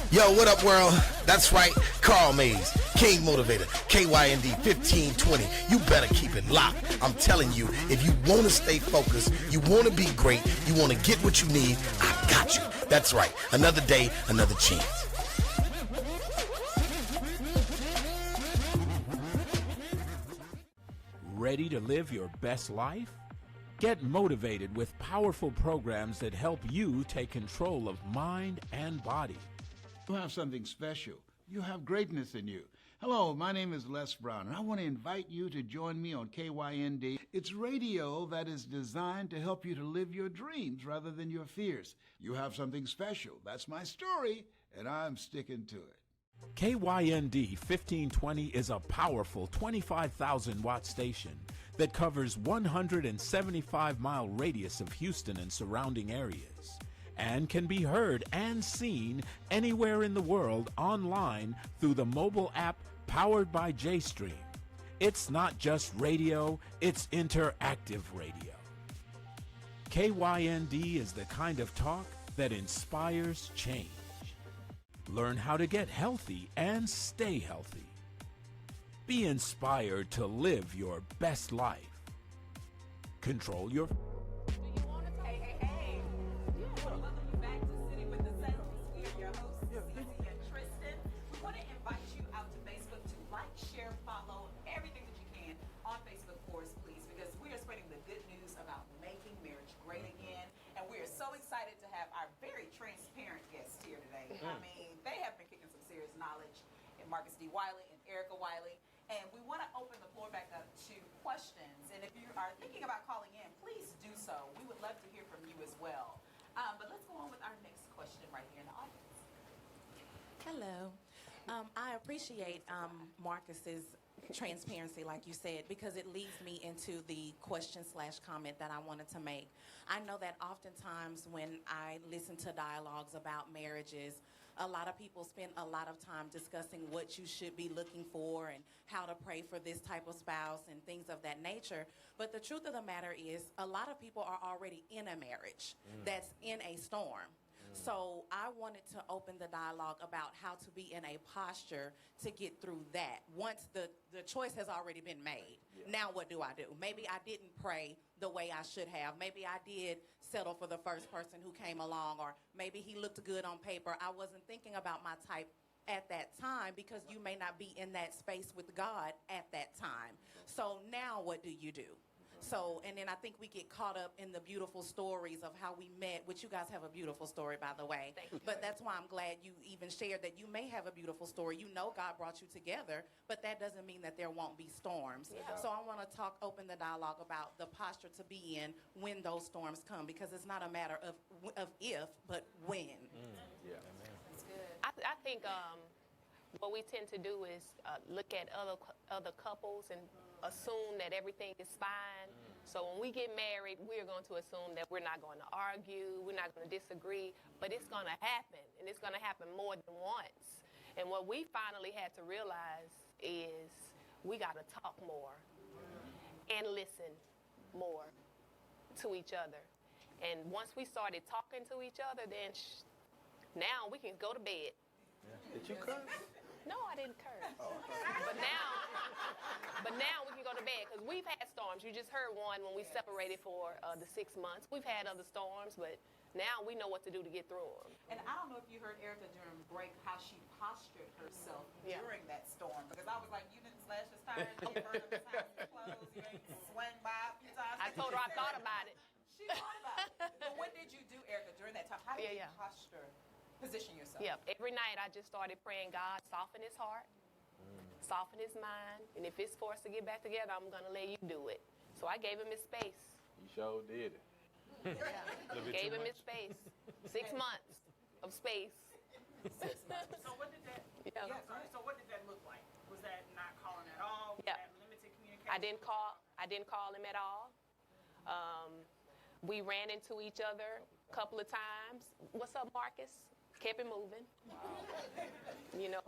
Yo, what up, world? That's right, Carl Mays, King Motivator, KYND 1520. You better keep it locked. I'm telling you, if you want to stay focused, you want to be great, you want to get what you need, I got you. That's right. Another day, another chance. Ready to live your best life? Get motivated with powerful programs that help you take control of mind and body. You have something special. You have greatness in you. Hello, my name is Les Brown, and I want to invite you to join me on KYND. It's radio that is designed to help you to live your dreams rather than your fears. You have something special. That's my story, and I'm sticking to it. KYND 1520 is a powerful 25,000-watt station that covers 175-mile radius of Houston and surrounding areas, and can be heard and seen anywhere in the world online through the mobile app powered by JStream. It's not just radio, it's interactive radio. KYND is the kind of talk that inspires change. Learn how to get healthy and stay healthy. Be inspired to live your best life. Control your... Hey. Welcome you back to Sitting with the Suttons. We are your hosts, CC and Tristen. We want to invite you out to Facebook to like, share, follow everything that you can on Facebook for us, please, because we are spreading the good news about making marriage great again. And we are so excited to have our very transparent guests here today. I mean, they have been kicking some serious knowledge in Marcus D. Wiley and Erica Wiley. And we want to open the floor back up to questions. And if you are thinking about calling in, please do so. We would love to hear from you as well. But let's go on with our next question right here in the audience. Hello. I appreciate Marcus's transparency, like you said, because it leads me into the question/comment that I wanted to make. I know that oftentimes when I listen to dialogues about marriages, a lot of people spend a lot of time discussing what you should be looking for and how to pray for this type of spouse and things of that nature. But the truth of the matter is a lot of people are already in a marriage that's in a storm. So I wanted to open the dialogue about how to be in a posture to get through that. Once the choice has already been made, now what do I do? Maybe I didn't pray the way I should have. Maybe I did settle for the first person who came along, or maybe he looked good on paper. I wasn't thinking about my type at that time because you may not be in that space with God at that time. So now what do you do? So, and then I think we get caught up in the beautiful stories of how we met, which you guys have a beautiful story, by the way. Thank you. But that's why I'm glad you even shared that you may have a beautiful story. You know God brought you together, but that doesn't mean that there won't be storms. Yeah. So I want to open the dialogue about the posture to be in when those storms come, because it's not a matter of if, but when. Yeah. That's good. I think what we tend to do is look at other couples and assume that everything is fine. So when we get married, we're going to assume that we're not going to argue, we're not going to disagree, but it's going to happen, and it's going to happen more than once. And what we finally had to realize is we got to talk more and listen more to each other. And once we started talking to each other, then now we can go to bed. Did you curse? No, I didn't curse. But now we can go to bed, because we've had storms. You just heard one when we separated for the 6 months. We've had other storms, but now we know what to do to get through them. And I don't know if you heard Erica during break how she postured herself during that storm, because I was like, you didn't slash his tires, you didn't burn up his house, his clothes, you didn't swing by a few times. I told her I thought about it. She thought about it. But what did you do, Erica, during that time? How did you posture, position yourself? Yeah, every night I just started praying, God, soften his heart, soften his mind, and if it's for us to get back together, I'm going to let you do it. So I gave him his space. You sure did it. Gave him his space. 6 months of space. 6 months. So what did that? So what did that look like? Was that not calling at all? Was that limited communication? I didn't call him at all. We ran into each other a couple of times. What's up, Marcus? Kept it moving. You know.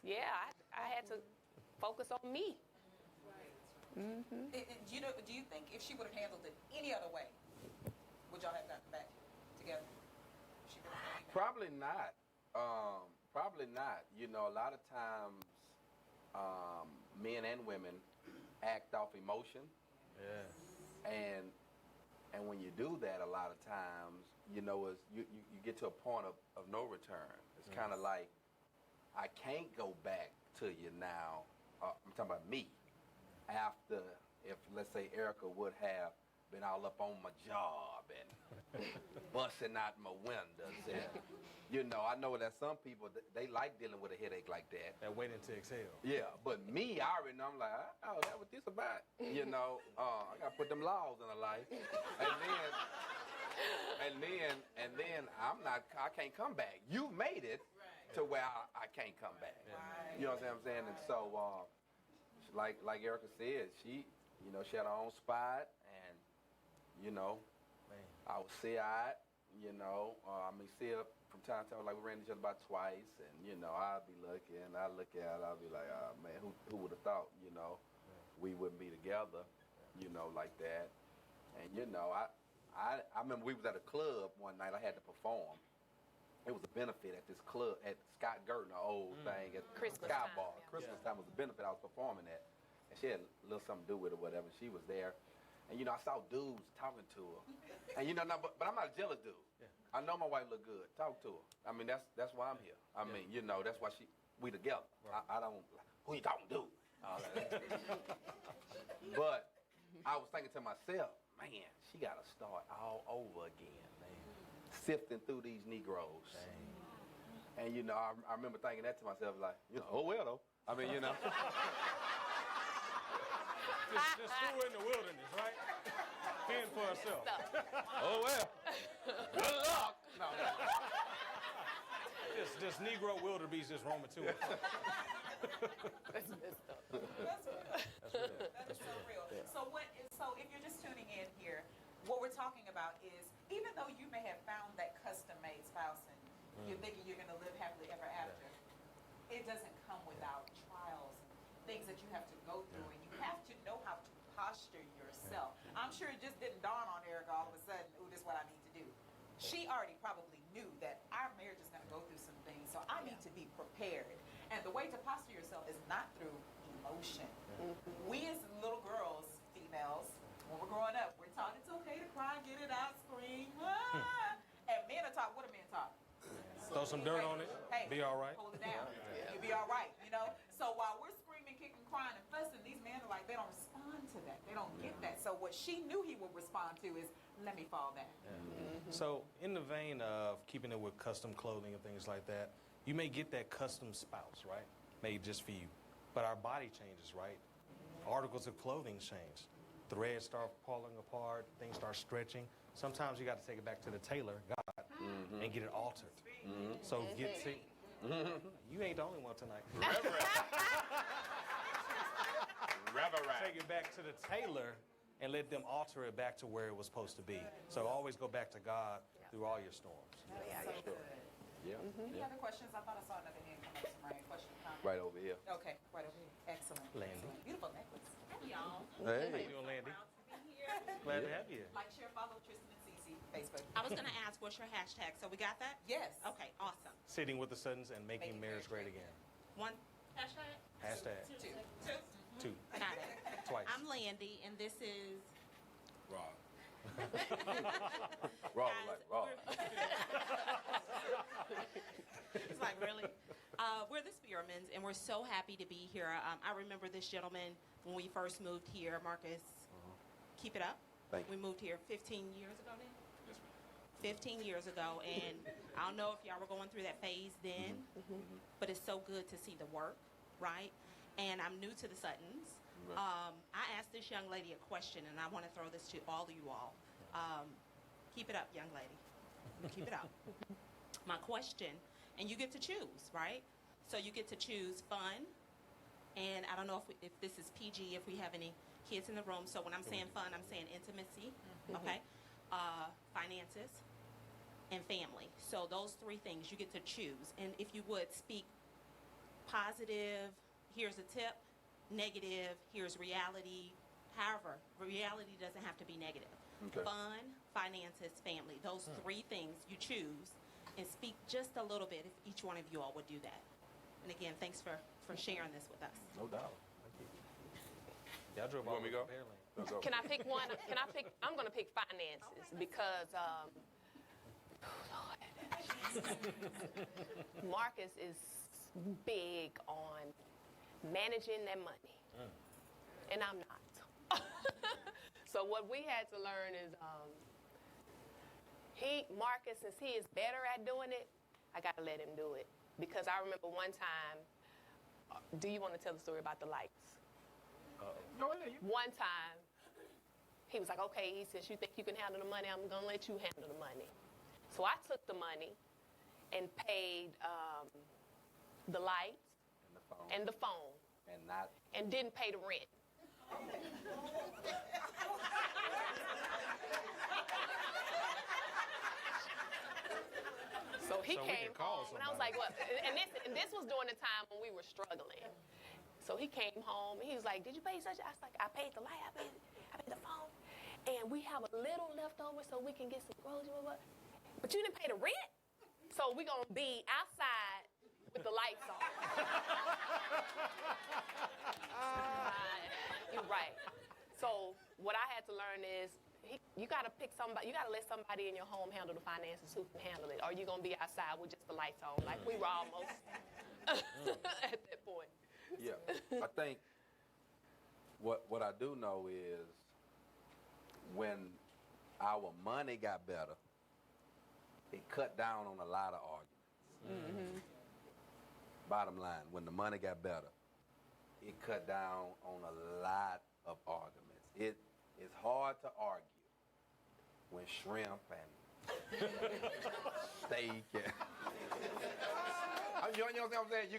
Yeah, I had to focus on me. Mm-hmm. Do you think if she would have handled it any other way, would y'all have gotten back together? Probably not. Probably not. You know, a lot of times men and women act off emotion. Yeah. And when you do that, a lot of times, you know, you get to a point of no return. It's kind of like, I can't go back to you now. I'm talking about me. After, if let's say Erica would have been all up on my job and busting out my windows, and you know, I know that some people they like dealing with a headache like that. And waiting to exhale. Yeah, but me, I already know. I'm like, oh, that's what this about. You know, I gotta put them laws in her life, and then I can't come back. You made it to where I can't come back. Right. You know what I'm saying? And so, like Erica said, she had her own spot, and you know, I would see her, see her from time to time. Like, we ran each other about twice, and you know, I'd be looking, and I look at her, I'd be like, oh man, who would have thought, you know, we wouldn't be together, you know, like that. And you know, I remember we was at a club one night. I had to perform. It was a benefit at this club at Scott Gurton, the old thing at Christmas Sky time, Bar. Christmas time was a benefit I was performing at, and she had a little something to do with it, or whatever. She was there, and you know, I saw dudes talking to her, and you know, but I'm not a jealous dude. Yeah. I know my wife look good. Talk to her. I mean, that's why I'm here. I mean, you know, that's why we together. Right. I don't. Who you talking to? But I was thinking to myself, man, she got to start all over again, man. Sifting through these Negroes. Dang. And, you know, I remember thinking that to myself, like, you know, oh, well, though. I mean, you know. just threw her in the wilderness, right? Fend for herself. Oh, well. Good luck. No. Just Negro wildebeest just roaming to us. That's messed up. That's so real. Yeah. So if you're just tuning in here, what we're talking about is, even though you may have found that custom-made spouse and you're thinking you're going to live happily ever after, it doesn't come without trials and things that you have to go through, and you have to know how to posture yourself. I'm sure it just didn't dawn on Erica all of a sudden, ooh, this is what I need to do. she already probably knew that our marriage is going to go through some things, so I need to be prepared. And the way to posture yourself is not through emotion. We as little girls, females, when we're growing up, we're taught it's okay to cry, get it out, scream. And men are taught, what are men taught? Throw some dirt on it, Hey, be all right. hold it down. You'll be all right, you know? So while we're screaming, kicking, crying, and fussing, these men are like, they don't respond to that. They don't get that. So what she knew he would respond to is, let me fall back. So in the vein of keeping it with custom clothing and things like that, you may get that custom spouse, right? Made just for you. But our body changes, right? Articles of clothing change. Threads start falling apart, things start stretching. Sometimes you got to take it back to the tailor, God, and get it altered. So get to... You ain't the only one tonight. Reverend. Take it back to the tailor and let them alter it back to where it was supposed to be. So always go back to God through all your storms. That's so good. Yeah. Any other questions? I thought I saw another hand come up. Somebody, question, comment? Right over here. Okay, right over here. Excellent. Landy. Excellent. Beautiful necklace. Hey, y'all. Hey. How you doing, Landy? Glad to have you. Like, share, follow Tristen CC Facebook. I was going to ask, what's your hashtag? So we got that? Yes. Okay, awesome. Sitting with the Suttons and making marriage great again. One. Hashtag? Hashtag. Two. Got it. Twice. I'm Landy, and this is... Raw. Raw, like raw. It's like, really? We're the Spearmans, and we're so happy to be here. I remember this gentleman when we first moved here, Marcus. Keep it up. Thank you. We moved here 15 years ago then? 15 years ago, and I don't know if y'all were going through that phase then, but it's so good to see the work, right? And I'm new to the Suttons. I asked this young lady a question, and I want to throw this to all of you all. Keep it up, young lady. Keep it up. My question, and you get to choose, right? So you get to choose fun, and I don't know if this is PG, if we have any kids in the room. So when I'm saying fun, I'm saying intimacy, okay? Finances, and family. So those three things you get to choose. And if you would speak positive, here's a tip, negative, here's reality. However, reality doesn't have to be negative. Okay. Fun, finances, family. Those three things you choose, and speak just a little bit if each one of you all would do that. And again, thanks for sharing this with us. No doubt. Y'all drove You want me to go? Let's go. Can I pick one? I'm going to pick finances because Marcus is big on managing that money, and I'm not. So what we had to learn is Marcus, since he is better at doing it, I got to let him do it. Because I remember one time, do you want to tell the story about the lights? Go ahead. One time, he was like, okay, he says, you think you can handle the money? I'm going to let you handle the money. So I took the money and paid the lights and the phone and didn't pay the rent. So he came home, and I was like, what? And this was during the time when we were struggling. So he came home, and he was like, did you pay such? I was like, I paid the light, I paid the phone, and we have a little left over so we can get some groceries. But you didn't pay the rent, so we're going to be outside with the lights on. You're right. So what I had to learn is, you got to pick somebody. You got to let somebody in your home handle the finances who can handle it. Or you're going to be outside with just the lights on, like we were almost at that point. Yeah, I think what I do know is when our money got better, it cut down on a lot of arguments. Bottom line, when the money got better, it cut down on a lot of arguments. It is hard to argue when shrimp and steak and you know what I'm saying?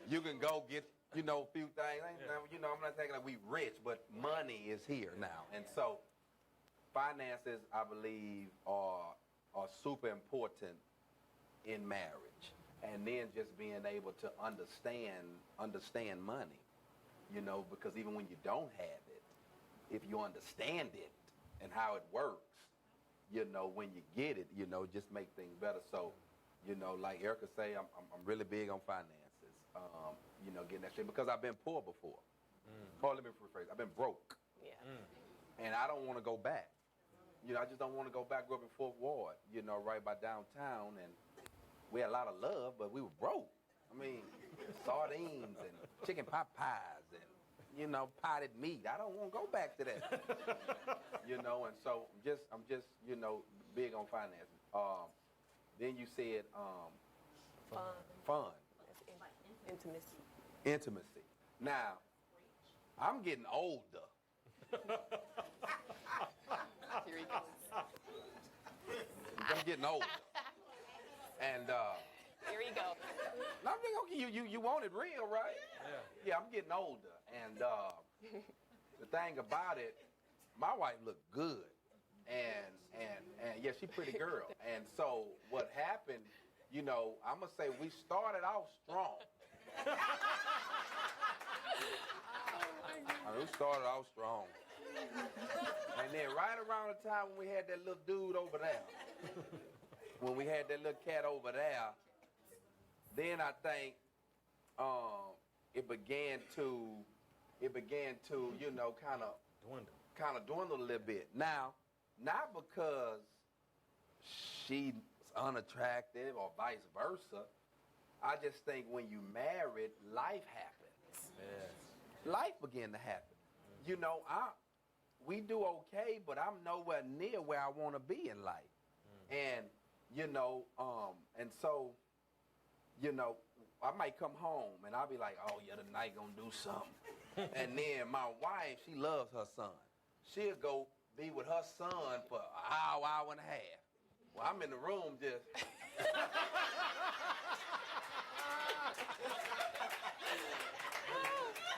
You can go get a few things. I'm not saying that we rich, but money is here now, and so finances, I believe, are super important in marriage, and then just being able to understand money, because even when you don't have it, if you understand it and how it works, when you get it, just make things better. So, like Erica say, I'm really big on finances, getting that shit, because I've been poor before. Or let me rephrase, I've been broke. Yeah. And I don't want to go back. I just don't want to go back. Grew up in Fourth Ward, right by downtown, and we had a lot of love, but we were broke. I mean, sardines and chicken pot pies and, potted meat. I don't want to go back to that. And so I'm just, big on finances. Then you said fun. Intimacy. Intimacy. Now, I'm getting older. Here he goes. I'm getting older. And here he goes. No, I'm thinking, okay, you want it real, right? Yeah, I'm getting older. And the thing about it, my wife looked good. And yeah, she's a pretty girl. And so what happened, I'm going to say we started out strong. We started out strong. And then right around the time when we had that little dude over there, when we had that little cat over there, then I think it began to kind of dwindle a little bit. Now, not because she's unattractive or vice versa. I just think when you married, life happens. Yeah. Life began to happen. We do okay, but I'm nowhere near where I want to be in life. And, and so, I might come home and I'll be like, oh, yeah, tonight gonna do something. And then my wife, she loves her son. She'll go be with her son for an hour and a half. Well, I'm in the room just...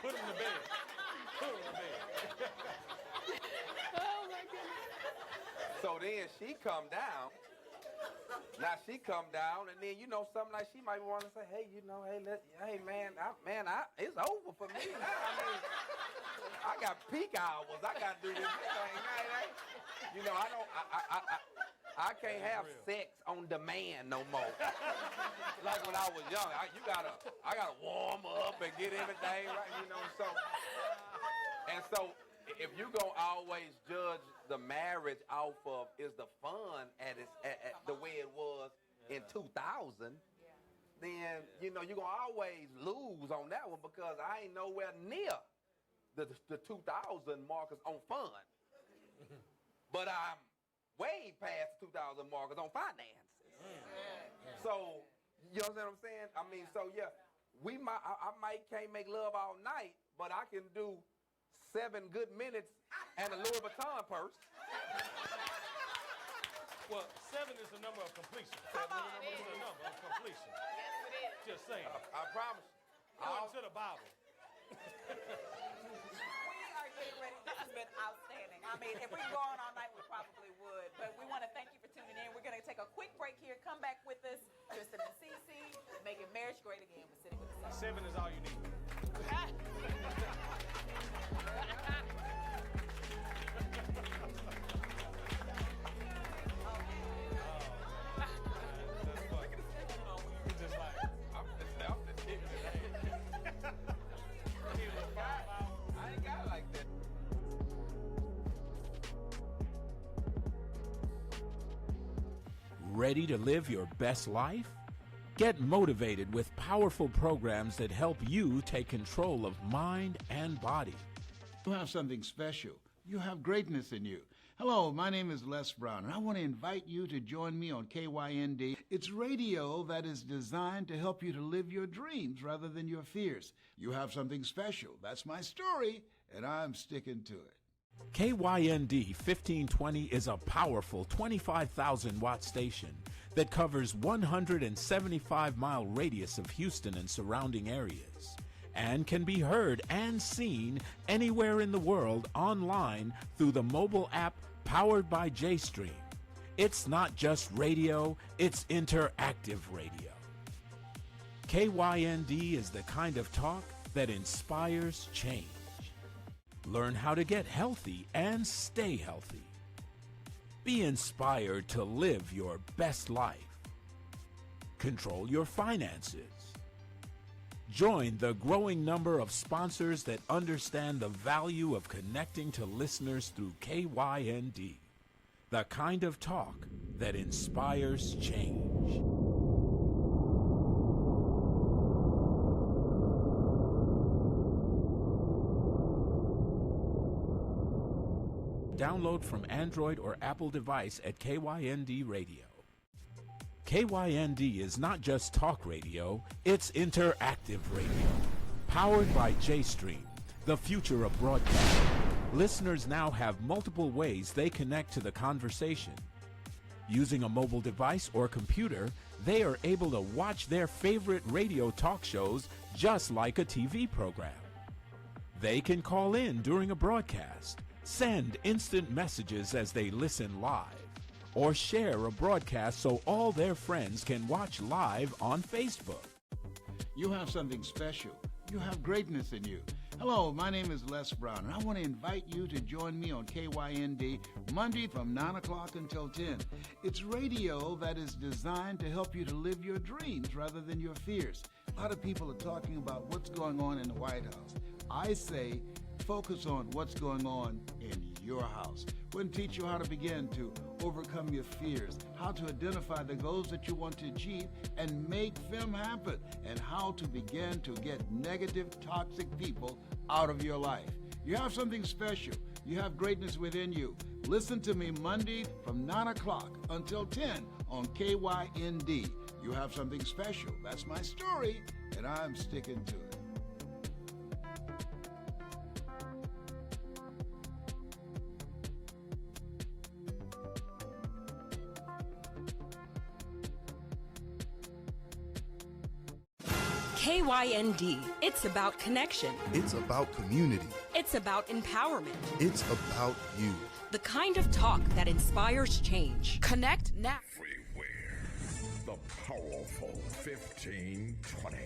Put him in the bed. Put him in the bed. Oh, my goodness. So then she come down. Now she come down, and then, something like she might want to say, hey, hey, man, it's over for me now. I mean, I got peak hours. I got to do this thing. I can't have sex on demand no more. Like when I was young, I gotta warm up and get everything right, so if you gonna always judge the marriage off of is the fun at the way it was in 2000, then you're gonna always lose on that one, because I ain't nowhere near the 2000 markers on fun. But I'm way past 2,000 markers on finances. So, you know what I'm saying? I mean, so yeah, I can't make love all night, but I can do 7 good minutes and a Louis Vuitton purse. Well, 7 is the number of completion. 7 is the number of completion. Yes, it is. Just saying. I promise you. According to the Bible. We are getting ready. This has been outstanding. I mean, if we could go on all night, we probably would. But we want to thank you for tuning in. We're going to take a quick break here. Come back with us. Tristen and CC, making marriage great again. We're sitting with the 7 is all you need. Ready to live your best life? Get motivated with powerful programs that help you take control of mind and body. You have something special. You have greatness in you. Hello, my name is Les Brown, and I want to invite you to join me on KYND. It's radio that is designed to help you to live your dreams rather than your fears. You have something special. That's my story, and I'm sticking to it. KYND 1520 is a powerful 25,000-watt station that covers 175-mile radius of Houston and surrounding areas, and can be heard and seen anywhere in the world online through the mobile app powered by JStream. It's not just radio, it's interactive radio. KYND is the kind of talk that inspires change. Learn how to get healthy and stay healthy. Be inspired to live your best life. Control your finances. Join the growing number of sponsors that understand the value of connecting to listeners through KYND, the kind of talk that inspires change. Download from Android or Apple device at KYND Radio. KYND is not just talk radio, it's interactive radio. Powered by JStream, the future of broadcasting. Listeners now have multiple ways they connect to the conversation. Using a mobile device or computer, they are able to watch their favorite radio talk shows just like a TV program. They can call in during a broadcast, send instant messages as they listen live, or share a broadcast so all their friends can watch live on Facebook. You have something special. You have greatness in you. Hello, my name is Les Brown, and I want to invite you to join me on KYND Monday from 9 o'clock until 10. It's radio that is designed to help you to live your dreams rather than your fears. A lot of people are talking about what's going on in the White House. I say, focus on what's going on in your house. We're going to teach you how to begin to overcome your fears, how to identify the goals that you want to achieve and make them happen, and how to begin to get negative, toxic people out of your life. You have something special. You have greatness within you. Listen to me Monday from 9 o'clock until 10 on KYND. You have something special. That's my story, and I'm sticking to it. KYND. It's about connection. It's about community. It's about empowerment. It's about you. The kind of talk that inspires change. Connect now. Everywhere. The powerful 1520.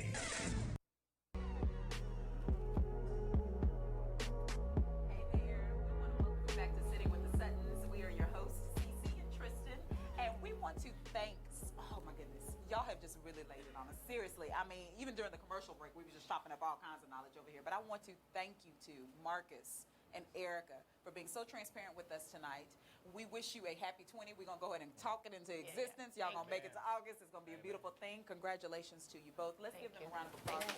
Back to Sitting with the Suttons. We are your hosts, CC and Tristen, and we want to thank, oh my goodness, y'all have just really laid it on us. Seriously, I mean, even during the commercial break, we were just chopping up all kinds of knowledge over here, but I want to thank you to Marcus and Erica for being so transparent with us tonight. We wish you a happy 20. We're going to go ahead and talk it into existence. Y'all going to make it to August. It's going to be a beautiful thing. Congratulations to you both. Let's give them a round of applause.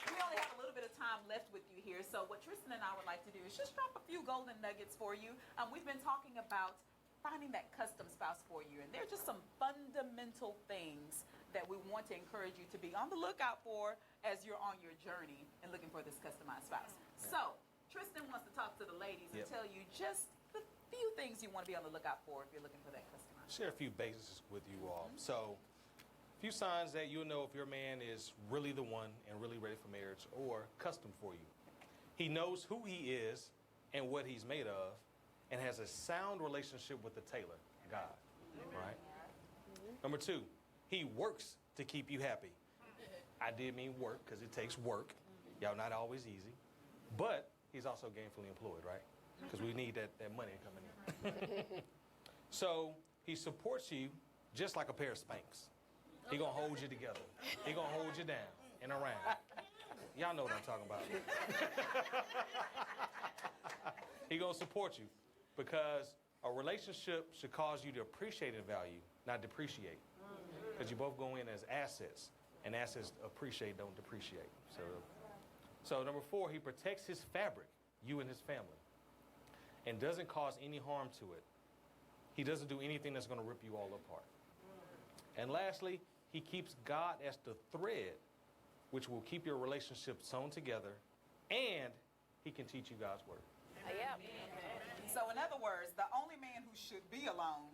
We only have a little bit of time left with you here, so what Tristen and I would like to do is just drop a few golden nuggets for you. We've been talking about finding that custom spouse for you, and they're just some fundamental things that we want to encourage you to be on the lookout for as you're on your journey and looking for this customized spouse. So Tristen wants to talk to the ladies and tell you just the few things you want to be on the lookout for if you're looking for that customized. Share a few basics with you all. So, a few signs that you'll know if your man is really the one and really ready for marriage or custom for you. He knows who he is and what he's made of, and has a sound relationship with the tailor, God. Right? Number 2, he works to keep you happy. I did mean work because it takes work. Y'all not always easy. But he's also gainfully employed, right? Because we need that money coming in. So he supports you just like a pair of Spanx. He gonna hold you together. He gonna hold you down and around. Y'all know what I'm talking about. He gonna support you because a relationship should cause you to appreciate and value, not depreciate. Because you both go in as assets, and assets appreciate, don't depreciate. So number 4, he protects his fabric, you and his family, and doesn't cause any harm to it. He doesn't do anything that's going to rip you all apart. And lastly, he keeps God as the thread, which will keep your relationship sewn together, and he can teach you God's word. Yeah. So in other words, the only man who should be alone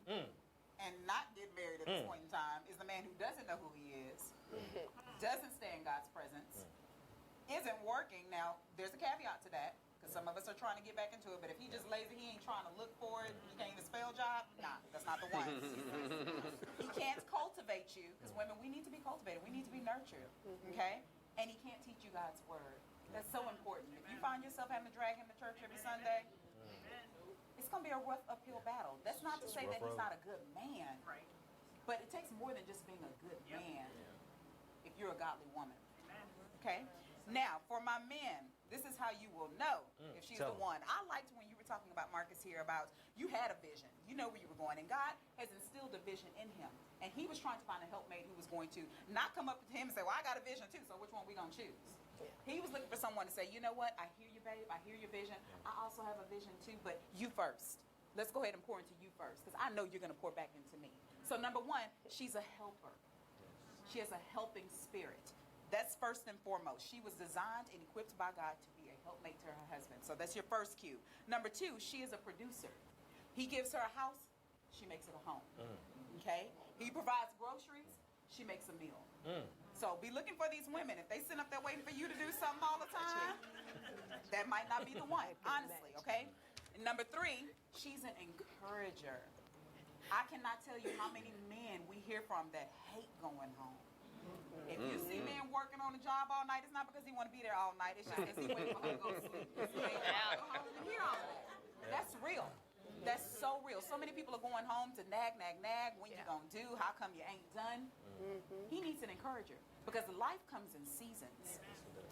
and not get married at this point in time is the man who doesn't know who he is, doesn't stay in God's presence, isn't working. Now, there's a caveat to that, because some of us are trying to get back into it, but if he just lazy, he ain't trying to look for it, he can't even spell job, nah, that's not the one. He can't cultivate you, because women, we need to be cultivated, we need to be nurtured, okay? And he can't teach you God's word. That's so important. If you find yourself having to drag him to church every Sunday, it's going to be a rough uphill battle. That's not to say that he's not a good man. Right. But it takes more than just being a good man if you're a godly woman. Okay? Now, for my men, this is how you will know if she's the one. I liked when you were talking about Marcus here about you had a vision. You know where you were going. And God has instilled a vision in him. And he was trying to find a helpmate who was going to not come up to him and say, well, I got a vision too, so which one are we going to choose? He was looking for someone to say, you know what? I hear you, babe. I hear your vision. I also have a vision too, but you first. Let's go ahead and pour into you first, because I know you're going to pour back into me. So number one, she's a helper. She has a helping spirit. That's first and foremost. She was designed and equipped by God to be a helpmate to her husband. So that's your first cue. Number two, she is a producer. He gives her a house, she makes it a home. Okay? He provides groceries, she makes a meal. So be looking for these women. If they sit up there waiting for you to do something all the time, that might not be the one, honestly, okay? And number three, she's an encourager. I cannot tell you how many men we hear from that hate going home. If you see men working on a job all night, it's not because he want to be there all night. It's just because he waiting for her to go to sleep. He ain't gonna go home and hear all that. That's real. That's so real. So many people are going home to nag. When you gonna do? How come you ain't done? He needs an encourager because life comes in seasons.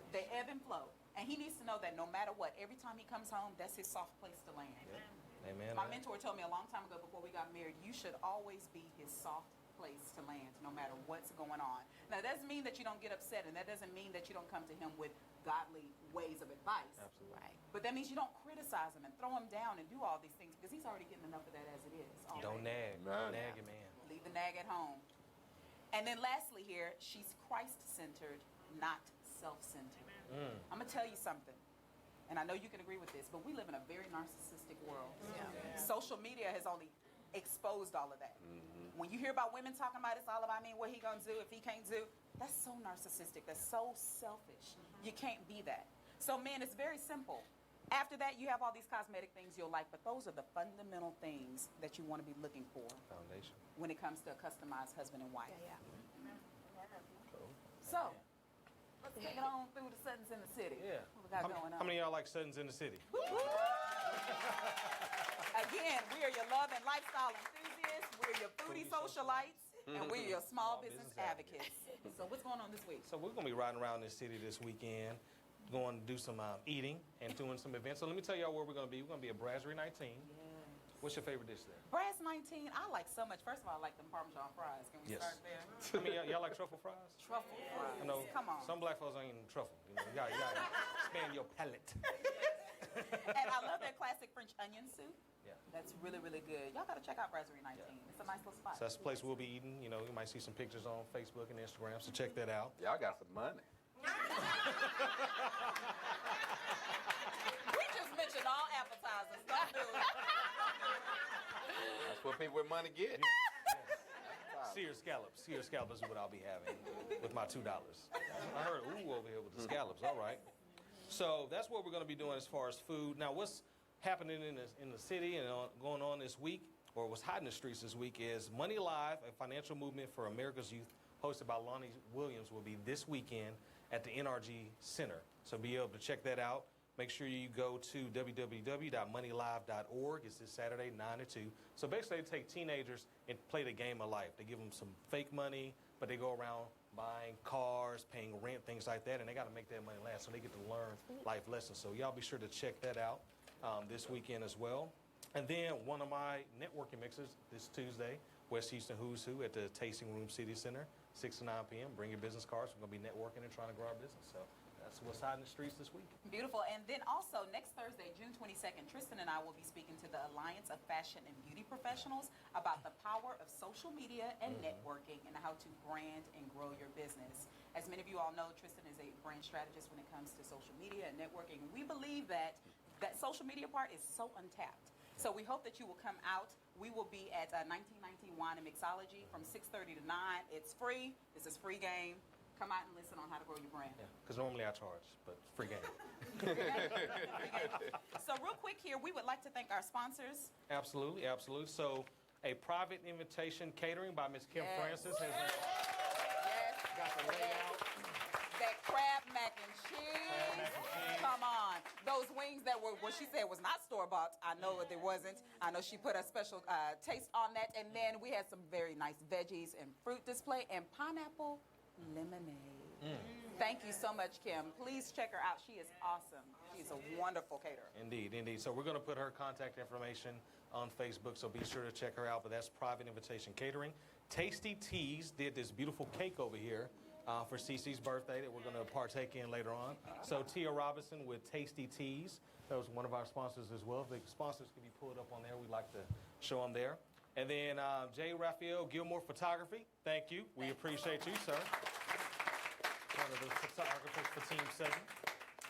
They ebb and flow. And he needs to know that no matter what, every time he comes home, that's his soft place to land. Amen. My mentor told me a long time ago before we got married, you should always be his soft place to land no matter what's going on. Now, that doesn't mean that you don't get upset, and that doesn't mean that you don't come to him with godly ways of advice. Absolutely. Right. But that means you don't criticize him and throw him down and do all these things because he's already getting enough of that as it is. Don't nag. Nag your man. Leave the nag at home. And then lastly here, she's Christ-centered, not self-centered. I'm going to tell you something. And I know you can agree with this, but we live in a very narcissistic world. Social media has only exposed all of that. When you hear about women talking about it's all about me, what he gonna do if he can't do, that's so narcissistic. That's so selfish. You can't be that. So man, it's very simple. After that, you have all these cosmetic things you'll like, but those are the fundamental things that you want to be looking for. Foundation. When it comes to a customized husband and wife. So, let's take it on through the Suttons in the city. Yeah. What we got going on? How many of y'all like Suttons in the city? Again, we are your love and lifestyle enthusiasts. We're your foodie socialites. And we're your small business advocates. So what's going on this week? So we're going to be riding around this city this weekend, going to do some eating and doing some events. So let me tell y'all where we're going to be. We're going to be at Brasserie 19. What's your favorite dish there? Brass 19, I like so much. First of all, I like them Parmesan fries. Can we start there? I mean, y'all like truffle fries? Truffle fries. I know Come on. some black folks ain't eating truffle. You know, you gotta expand your palate. And I love their classic French onion soup. Yeah. That's really, really good. Y'all got to check out Brasserie 19. It's a nice little spot. So that's the place we'll be eating. You know, you might see some pictures on Facebook and Instagram, so check that out. Y'all got some money. We just mentioned all appetizers. Don't do it. That's what people with money get. Seared scallops. Seared scallops is what I'll be having with my $2. I heard ooh over here with the scallops. All right. So that's what we're going to be doing as far as food. Now, what's happening in the city and going on this week, or what's hot in the streets this week, is Money Live, a financial movement for America's youth, hosted by Lonnie Williams, will be this weekend at the NRG Center. So be able to check that out. Make sure you go to www.moneylive.org. It's this Saturday, 9 to 2. So basically, they take teenagers and play the game of life. They give them some fake money, but they go around buying cars, paying rent, things like that, and they got to make that money last, so they get to learn life lessons. So y'all be sure to check that out this weekend as well. And then one of my networking mixes this Tuesday, West Houston Who's Who at the Tasting Room City Center, 6 to 9 p.m. Bring your business cards. We're going to be networking and trying to grow our business. So that's what's hot in the streets this week. Beautiful. And then also next Thursday, June 22nd, Tristen and I will be speaking to the Alliance of Fashion and Beauty Professionals about the power of social media and networking and how to brand and grow your business. As many of you all know, Tristen is a brand strategist when it comes to social media and networking. We believe that social media part is so untapped. So we hope that you will come out. We will be at 1919 Wine and Mixology from 6:30 to 9. It's free. This is free game. Come out and listen on how to grow your brand. Yeah, because normally I charge, but free game. So real quick here, we would like to thank our sponsors. Absolutely, absolutely. So a private invitation catering by Ms. Kim Francis has been got the layout. That crab mac and cheese. those wings that were what she said was not store-bought. I know it wasn't. I know she put a special taste on that. And then we had some very nice veggies and fruit display and pineapple lemonade. Thank you so much, Kim. Please check her out. She is awesome. She's a wonderful caterer. Indeed, indeed. So we're going to put her contact information on Facebook, so be sure to check her out. But that's Private Invitation Catering. Tasty Teas did this beautiful cake over here for CC's birthday that we're going to partake in later on. So Tia Robinson with Tasty Teas. That was one of our sponsors as well. If the sponsors can be pulled up on there, we'd like to show them there. And then J. Raphael Gilmore Photography. Thank you. We appreciate you, sir. One of the photographers for Team 7.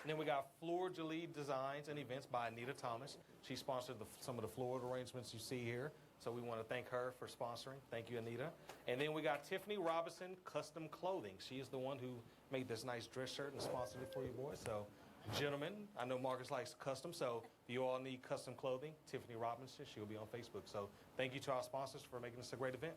And then we got Fleur Jolie Designs and Events by Anita Thomas. She sponsored some of the floral arrangements you see here. So we want to thank her for sponsoring. Thank you, Anita. And then we got Tiffany Robinson Custom Clothing. She is the one who made this nice dress shirt and sponsored it for you boys. So, gentlemen, I know Marcus likes custom, so if you all need custom clothing, Tiffany Robinson, she'll be on Facebook. So thank you to our sponsors for making this a great event.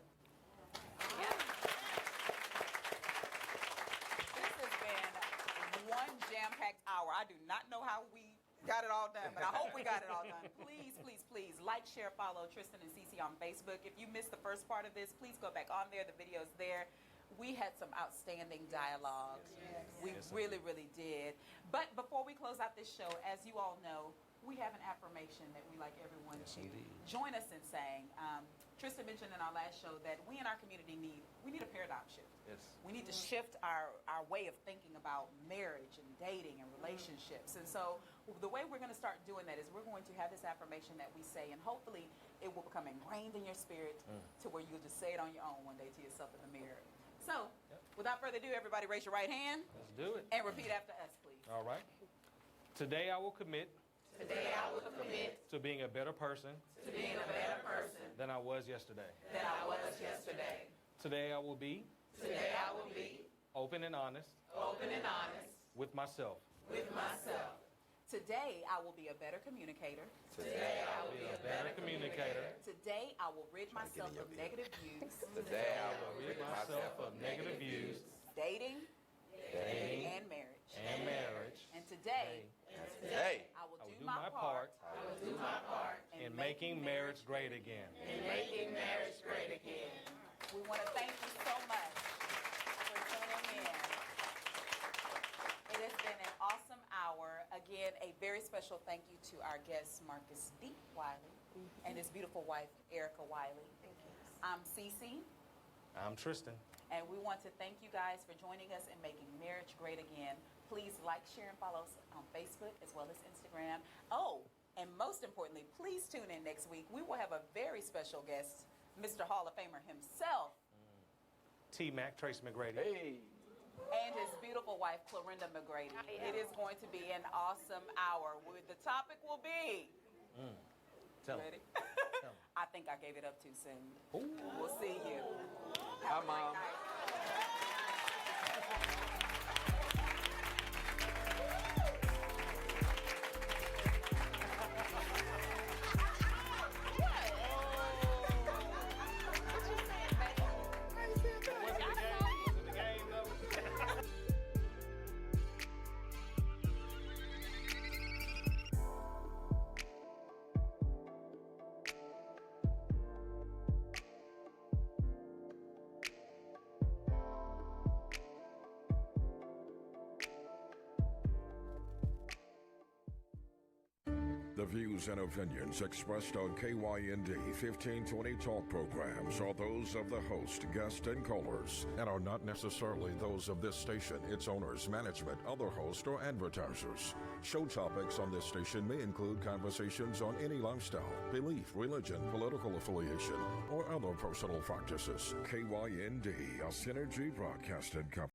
Jam-packed hour. I do not know how we got it all done, but I hope we got it all done. Please, please, please like, share, follow Tristen and CC on Facebook. If you missed the first part of this, please go back on there. The video's there. We had some outstanding dialogue. Yes. We really, really did. But before we close out this show, as you all know, we have an affirmation that we like everyone to join us in saying. Tristen mentioned in our last show that we in our community need a paradigm shift. Yes. We need to shift our way of thinking about marriage and dating and relationships. And so the way we're going to start doing that is we're going to have this affirmation that we say, and hopefully it will become ingrained in your spirit to where you'll just say it on your own one day to yourself in the mirror. So, without further ado, everybody raise your right hand. Let's do it. And repeat after us, please. All right. Today I will commit. Today I will commit to being a better person. To being a better person than I was yesterday. Than I was yesterday. Today I will be. Today I will be open and honest. Open and honest. With myself. With myself. Today I will be a better communicator. Today I will be a better communicator. Today I will rid myself of negative views. Today I will rid myself of negative views. Dating. And marriage. And today I will do my part. I will do my part in making marriage great again. In making marriage great again. We want to thank you so much for tuning in. It has been an awesome hour. Again, a very special thank you to our guest, Marcus D. Wiley, and his beautiful wife, Erica Wiley. Thank you. I'm CC. I'm Tristen. And we want to thank you guys for joining us in Making Marriage Great Again. Please like, share, and follow us on Facebook as well as Instagram. Oh, and most importantly, please tune in next week. We will have a very special guest, Mr. Hall of Famer himself. T-Mac, Tracy McGrady. Hey. And his beautiful wife, Clorinda McGrady. It is going to be an awesome hour. The topic will be... Tell ready? Tell I think I gave it up too soon. Ooh. We'll see you. Hi, Mom. The views and opinions expressed on KYND 1520 talk programs are those of the host, guest, and callers, and are not necessarily those of this station, its owners, management, other hosts, or advertisers. Show topics on this station may include conversations on any lifestyle, belief, religion, political affiliation, or other personal practices. KYND, a Synergy Broadcasting Company.